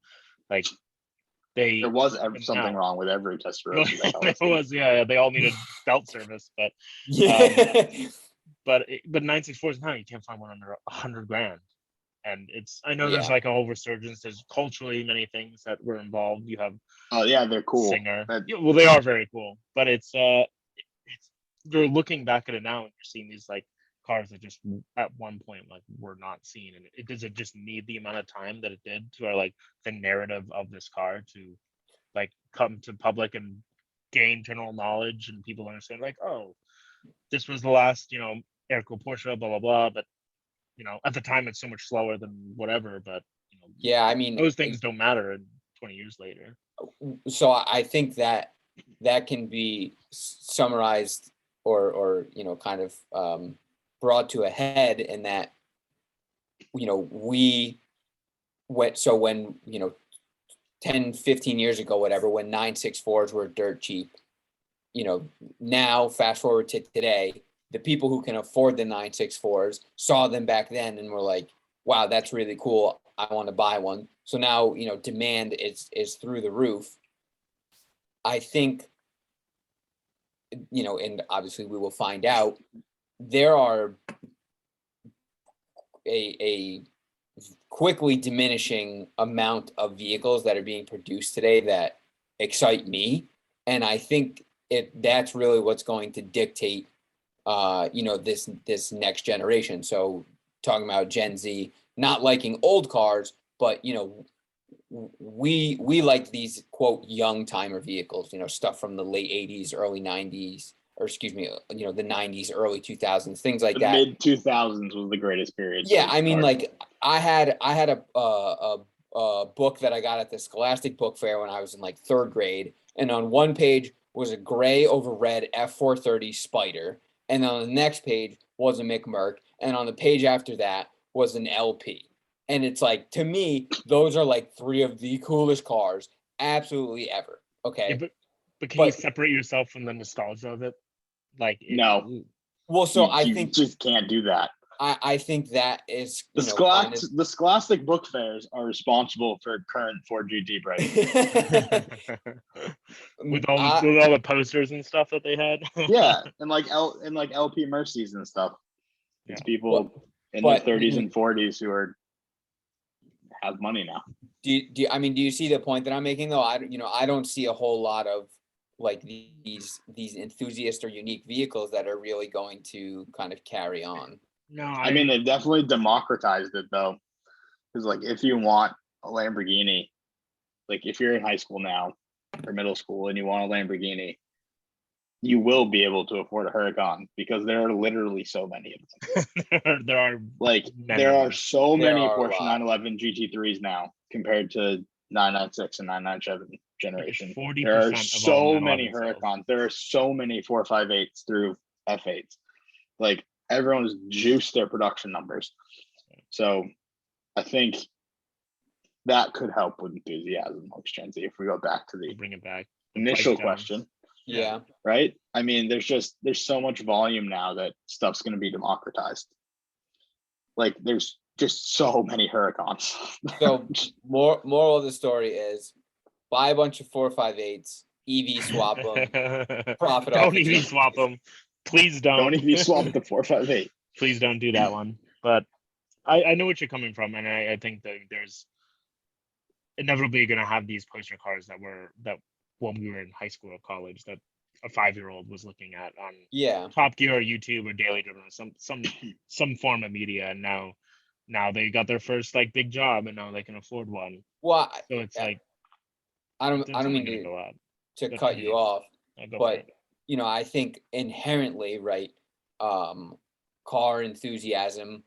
like There was and something now- wong with every Testarossa. it was, yeah, they all needed belt service, but Yeah. but 964s now you can't find one under 100 grand. And I know there's Yeah. like a whole resurgence. There's culturally many things that were involved. You have Oh yeah, they're cool. Singer. That- Yeah, well, they are very cool, but it's you're looking back at it now and you're seeing these like cars that just at one point like were not seen, and does it just need the amount of time that it did to like the narrative of this car to like come to public and gain general knowledge and people understand like, oh, this was the last air-cooled Porsche, blah blah blah. But at the time it's so much slower than whatever. But Yeah, I mean, those things don't matter 20 years later. so I think that can be summarized or kind of brought to a head in that we went, so when 10 15 years ago, whatever, when 964s were dirt cheap, now fast forward to today, the people who can afford the 964s saw them back then and were like, wow, that's really cool, I want to buy one. So now demand is through the roof. I think and obviously we will find out, there are a quickly diminishing amount of vehicles that are being produced today that excite me, and I think that's really what's going to dictate this next generation. So talking about Gen Z not liking old cars, but we like these quote young timer vehicles, stuff from the late 80s, early 90s, or excuse me, the 90s, early 2000s, things like the that. mid 2000s was the greatest period. Yeah, I mean, like I had a book that I got at the Scholastic Book Fair when I was in like third grade, and on one page was a gray over red F430 Spider, and on the next page was a McMurk, and on the page after that was an LP. And it's like, to me, those are like three of the coolest cars absolutely ever. Okay. Yeah, but can you separate yourself from the nostalgia of it? Like No. Well, so I you think just can't do that. I think that is The Scholastic Book Fairs are responsible for current Ford GT prices. with all the posters and stuff that they had. Yeah, and like LP Mercies and stuff. It's people in their 30s and 40s who have money now. Do you see the point that I'm making though? I don't see a whole lot of like these enthusiast or unique vehicles that are really going to kind of carry on. No, I mean they've definitely democratized it though, because like if you want a Lamborghini, like if you're in high school now or middle school and you want a Lamborghini, you will be able to afford a Huracan because there are literally so many of them. there are Like many. there are so There many are a Porsche lot. 911 GT3s now compared to 996 and 997 generation. 40% There are of all so many 911 sales. Huracans. There are so many 458s through F8s. Like everyone's juiced their production numbers. So I think that could help with enthusiasm amongst Gen Z if we go back to the Bring it back. initial down. question, Yeah. right? I mean, there's so much volume now that stuff's going to be democratized. Like there's just so many Huracans. So moral of the story is buy a bunch of 458s, EV swap them, profit off Don't the EV Gen swap Zs. them. Please don't. Don't even swap the 458. Please don't do that one. But I know what you're coming from, and I think that there's inevitably going to have these poster cars that when we were in high school or college that a 5-year-old was looking at on Yeah. Top Gear or YouTube or Daily Driven or some form of media, and now they got their first like big job, and now they can afford one. Well, So it's like I don't that's only mean gonna go up. to But cut you yeah, off, I'll go for but it. you know, I think inherently, right, car enthusiasm,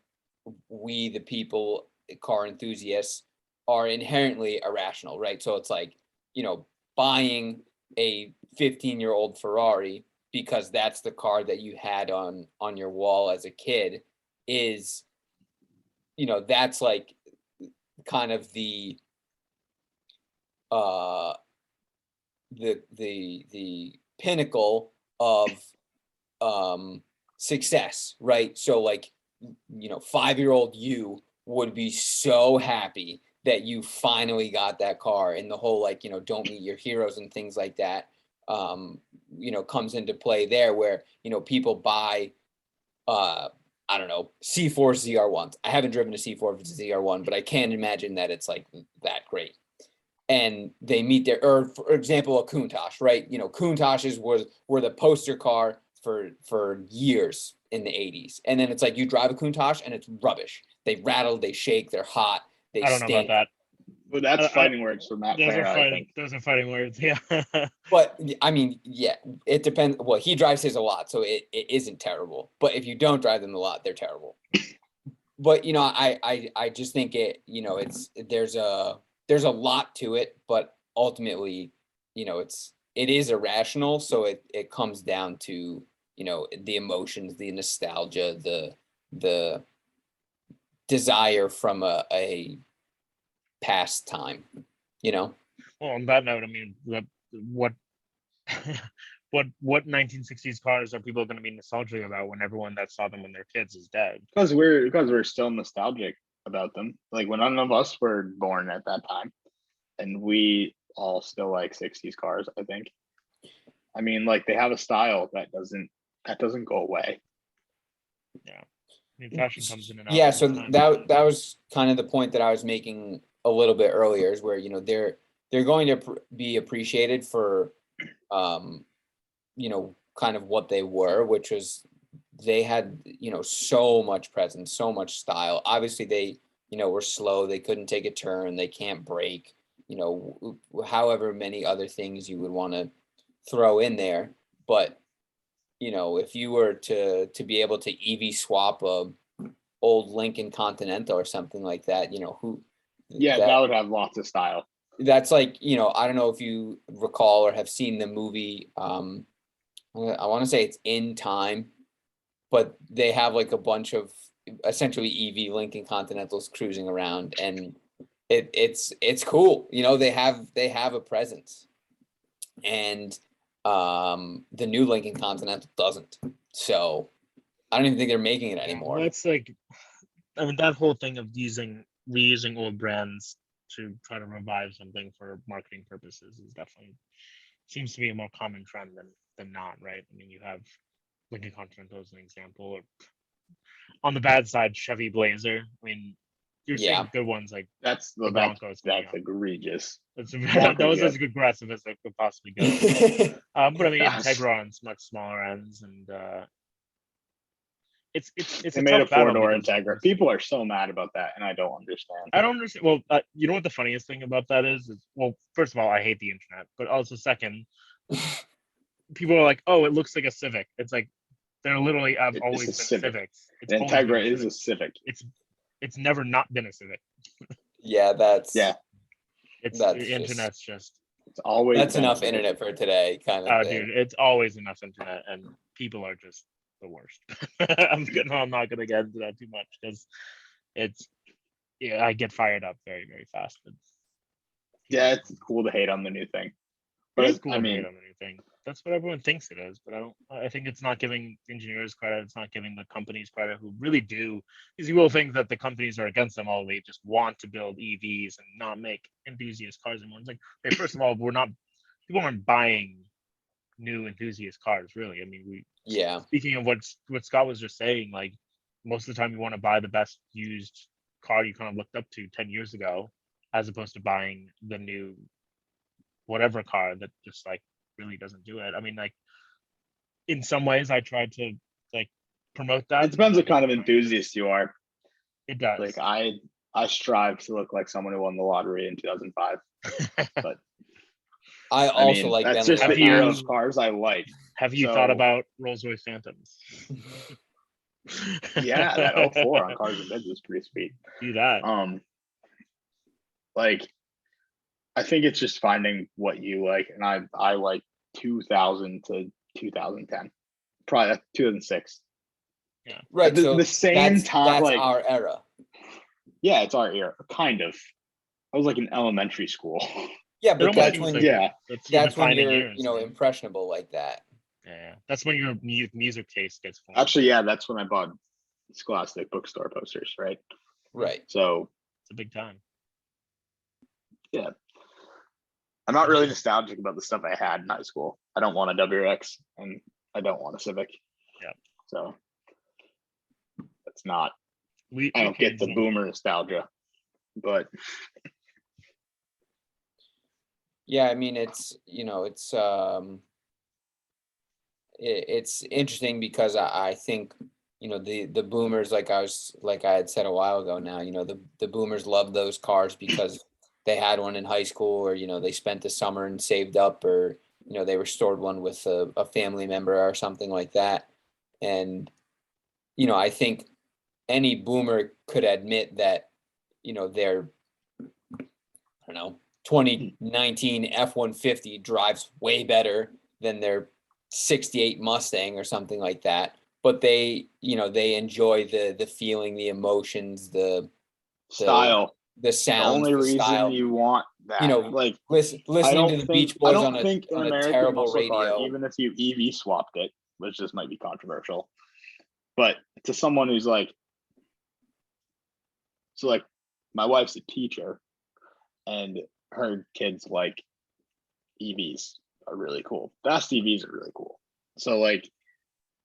we the people, car enthusiasts, are inherently irrational, right? So it's like, you know, buying a 15-year-old Ferrari because that's the car that you had on your wall as a kid is, you know, that's like kind of the pinnacle of success, right? So like, you know, 5-year-old you would be so happy that you finally got that car, and the whole like, you know, don't meet your heroes and things like that you know, comes into play there, where, you know, people buy I don't know, C4 ZR1s. I haven't driven a C4 ZR1, but I can't imagine that it's like that great. And they meet their, or for example, a Countach, right? You know, Countach's were the poster car for years in the 80s. And then it's like you drive a Countach and it's rubbish. They rattle, they shake, they're hot, they I don't know stink. about that. Well, that's fighting words for Matt Those Farah, are I fighting. think. Those are fighting words. Yeah. But I mean, yeah, it depends. Well, he drives his a lot, so it isn't terrible. But if you don't drive them a lot, they're terrible. But you know, I just think it, you know, there's a lot to it, but ultimately, you know, it is irrational. So it comes down to, you know, the emotions, the nostalgia, the desire from a past time, you know. Well, on that note, I mean, what 1960s cars are people going to be nostalgic about when everyone that saw them when they're kids is dead? Because we're still nostalgic about them. Like when none of us were born at that time, and we all still like 60s cars, I think. I mean, like they have a style that doesn't go away. Yeah. I mean, fashion comes in and out. Yeah, all so the time. that was kind of the point that I was making a little bit earlier, is where, you know, they're going to be appreciated for you know, kind of what they were, which was they had, you know, so much presence, so much style. Obviously they, you know, were slow, they couldn't take a turn, they can't brake, you know, however many other things you would want to throw in there. But you know, if you were to be able to EV swap a old Lincoln Continental or something like that, you know, That would have lots of style. that's like, you know, I don't know if you recall or have seen the movie, I want to say it's In Time, but they have like a bunch of essentially EV Lincoln Continentals cruising around, and it's cool. You know, they have a presence, and the new Lincoln Continental doesn't. So I don't even think they're making it anymore. That's like, I mean, that whole thing of reusing old brands to try to revive something for marketing purposes is definitely seems to be a more common trend than not, right? I mean, you have Lincoln Continental as an example, or on the bad side, Chevy Blazer. I mean, you're seeing good ones like That's the Broncos. that's egregious. That was as aggressive as it could possibly go. But I mean, Gosh. Integra on much smaller ends, and it's They a made a tough battle four-door because Integra. People are so mad about that, and I don't understand. I don't understand. Well, you know what the funniest thing about that is, well, first of all, I hate the internet, but also second, people are like, "Oh, it looks like a Civic." It's like they're literally have It's always a been Civic. Civics. It's An always been Integra a is a Civic. Civic. It's never not been a Civic. Yeah, that's Yeah, It's That's the just- internet's just it's always that's been a enough Civic. internet for today, kind of thing. dude, it's always enough internet, and people are just the worst. I'm not gonna get into that too much because it's I get fired up very very fast. Yeah, it's cool to hate on the new thing, It but is cool I to mean, hate on anything. That's what everyone thinks it is, but I don't. I think it's not giving engineers credit. It's not giving the companies credit who really do. Because you will think that the companies are against them all. They just want to build EVs and not make enthusiast cars anymore. It's like, hey, first of all, we're not. People aren't buying new enthusiast cars, really. I mean, Yeah, speaking of what Scott was just saying, like most of the time you want to buy the best used car you kind of looked up to 10 years ago, as opposed to buying the new whatever car that just like really doesn't do it. I mean, like in some ways I tried to like promote that. it depends what kind of enthusiast you are. It does. Like I strive to look like someone who won the lottery in 2005. But I I also mean, like that's Bentley. just the Have era you- of cars I like. Have you thought So- about Rolls-Royce Phantoms? Yeah, that 04 on Cars and Bids was pretty sweet. Do that. Like I think it's just finding what you like, and I like 2000 to 2010, probably 2006. Right, the- so the same that's, time, that's like- our era. Yeah, it's our era, kind of. I was like in elementary school. Yeah, It but almost that's seems when like Yeah, that's your that's when defining you're years, man. impressionable like that. Yeah, that's when your music taste gets formed. actually, yeah, that's when I bought Scholastic bookstore posters, right? Right. So It's a big time. I'm not really nostalgic about the stuff I had in high school. I don't want a WRX and I don't want a Civic. Yeah. So that's not, We I don't get the occasionally- boomer nostalgia, but Yeah, I mean it's it's interesting because I think the boomers, like I had said a while ago now, the boomers love those cars because they had one in high school, or they spent the summer and saved up, or they restored one with a family member or something like that. And I think any boomer could admit that their, I don't know, 2019 F-150 drives way better than their 68 Mustang or something like that. But they enjoy the feeling, the emotions, the style. the The sounds, only the reason style. you want that, Like I listening to don't the think Beach I Boys don't on think an a American terrible muscle car, radio. even if you EV swapped it, which just might be controversial, but to someone who's like, so like my wife's a teacher and her kids like EVs are really cool. Fast EVs are really cool. So like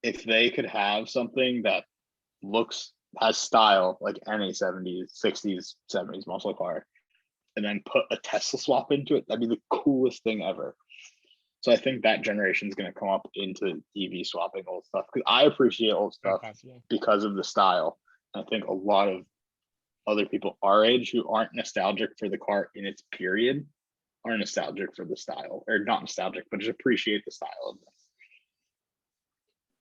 if they could have something that has style like any 70s, 60s, 70s muscle car, and then put a Tesla swap into it, that'd be the coolest thing ever. So I think that generation is going to come up into EV swapping old stuff, because I appreciate old Very stuff possible. because of the style. I think a lot of other people our age who aren't nostalgic for the car in its period are nostalgic for the style, or not nostalgic, but just appreciate the style of them.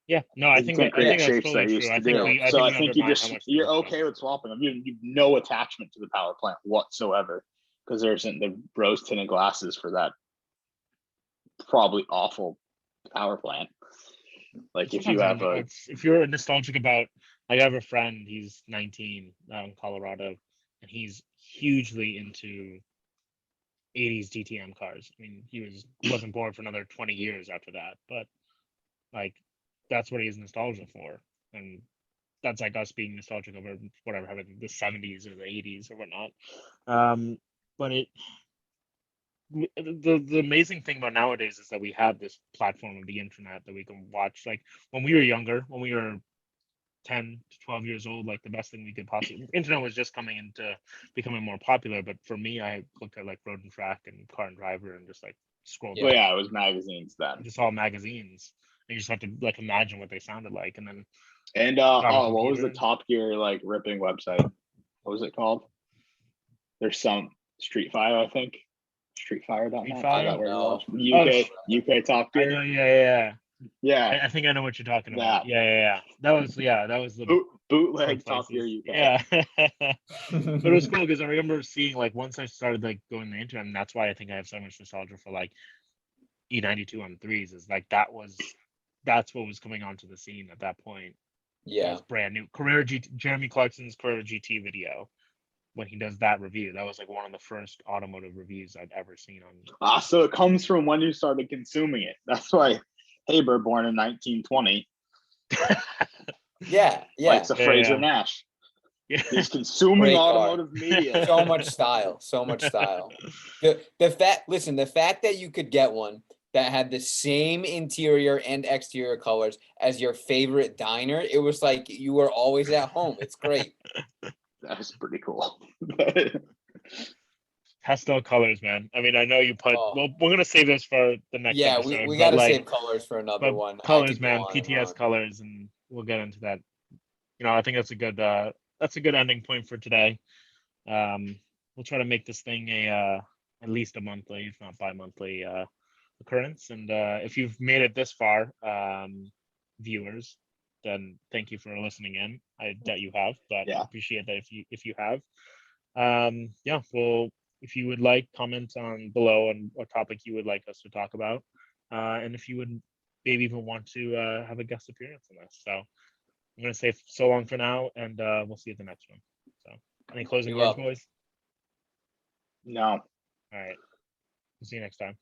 Yeah, no, I You think can't I think create that's shapes that I totally used true. to do. So I think you undermine just how much you're they okay matter. with swapping them. You've no attachment to the power plant whatsoever, because there isn't the rose tinted glasses for that probably awful power plant. Like if you have a If you're nostalgic about, like I have a friend, he's 19 out in Colorado, and he's hugely into 80s DTM cars. I mean, wasn't born for another 20 years after that, but like that's what he's nostalgia for, and that's like us being nostalgic over whatever happened in the 70s or the 80s or whatnot. But the amazing thing about nowadays is that we have this platform of the internet that we can watch. Like when we were younger, when we were 10 to 12 years old, like the best thing we could possibly, internet was just coming into becoming more popular. But for me, I looked at like Road and Track and Car and Driver and just like scrolled Yeah. well, yeah, it was magazines then. just all magazines, and you just have to like imagine what they sounded like. And then And On what was the computers. Top Gear like ripping website? What was it called? There's some Street Fire, I think. Streetfire.net. Street Is Fire? that where No. you watch? UK Top I Gear. know, yeah. Yeah, I think I know what you're talking about. that Yeah. That was the bootleg first Top Gear places. UK. Yeah. But it was cool because I remember seeing like once I started like going to the internet, and that's why I think I have so much nostalgia for like E92 on threes. Is like that's what was coming onto the scene at that point. That Yeah. was brand new. Jeremy Clarkson's Carrera GT video when he does that review. That was like one of the first automotive reviews I'd ever seen on. So it comes from when you started consuming it. That's why Haber, born in 1920, Yeah. likes a Yeah, Fraser yeah. Nash. Yeah. He's consuming Great car. automotive media. So much style. So much style. The fact that you could get one that had the same interior and exterior colors as your favorite diner, it was like you were always at home. It's great. That's pretty cool. Pastel colors, man. I mean, I know you put. Oh. Well, we're gonna save this for the next Yeah, episode. we but, got to like, save colors for another but one. I colors, could go man. on and PTS on. colors, and we'll get into that. You know, I think that's a good ending point for today. We'll try to make this thing a at least a monthly, if not bi-monthly, occurrence. And if you've made it this far, viewers, then thank you for listening in. I doubt you have, but Yeah. appreciate that if you have. Yeah, well, if you would like, comment on below on what topic you would like us to talk about, and if you would maybe even want to have a guest appearance on this. So I'm gonna say so long for now, and we'll see you at the next one. So, any closing Be words, well. boys? No. All right, we'll see you next time.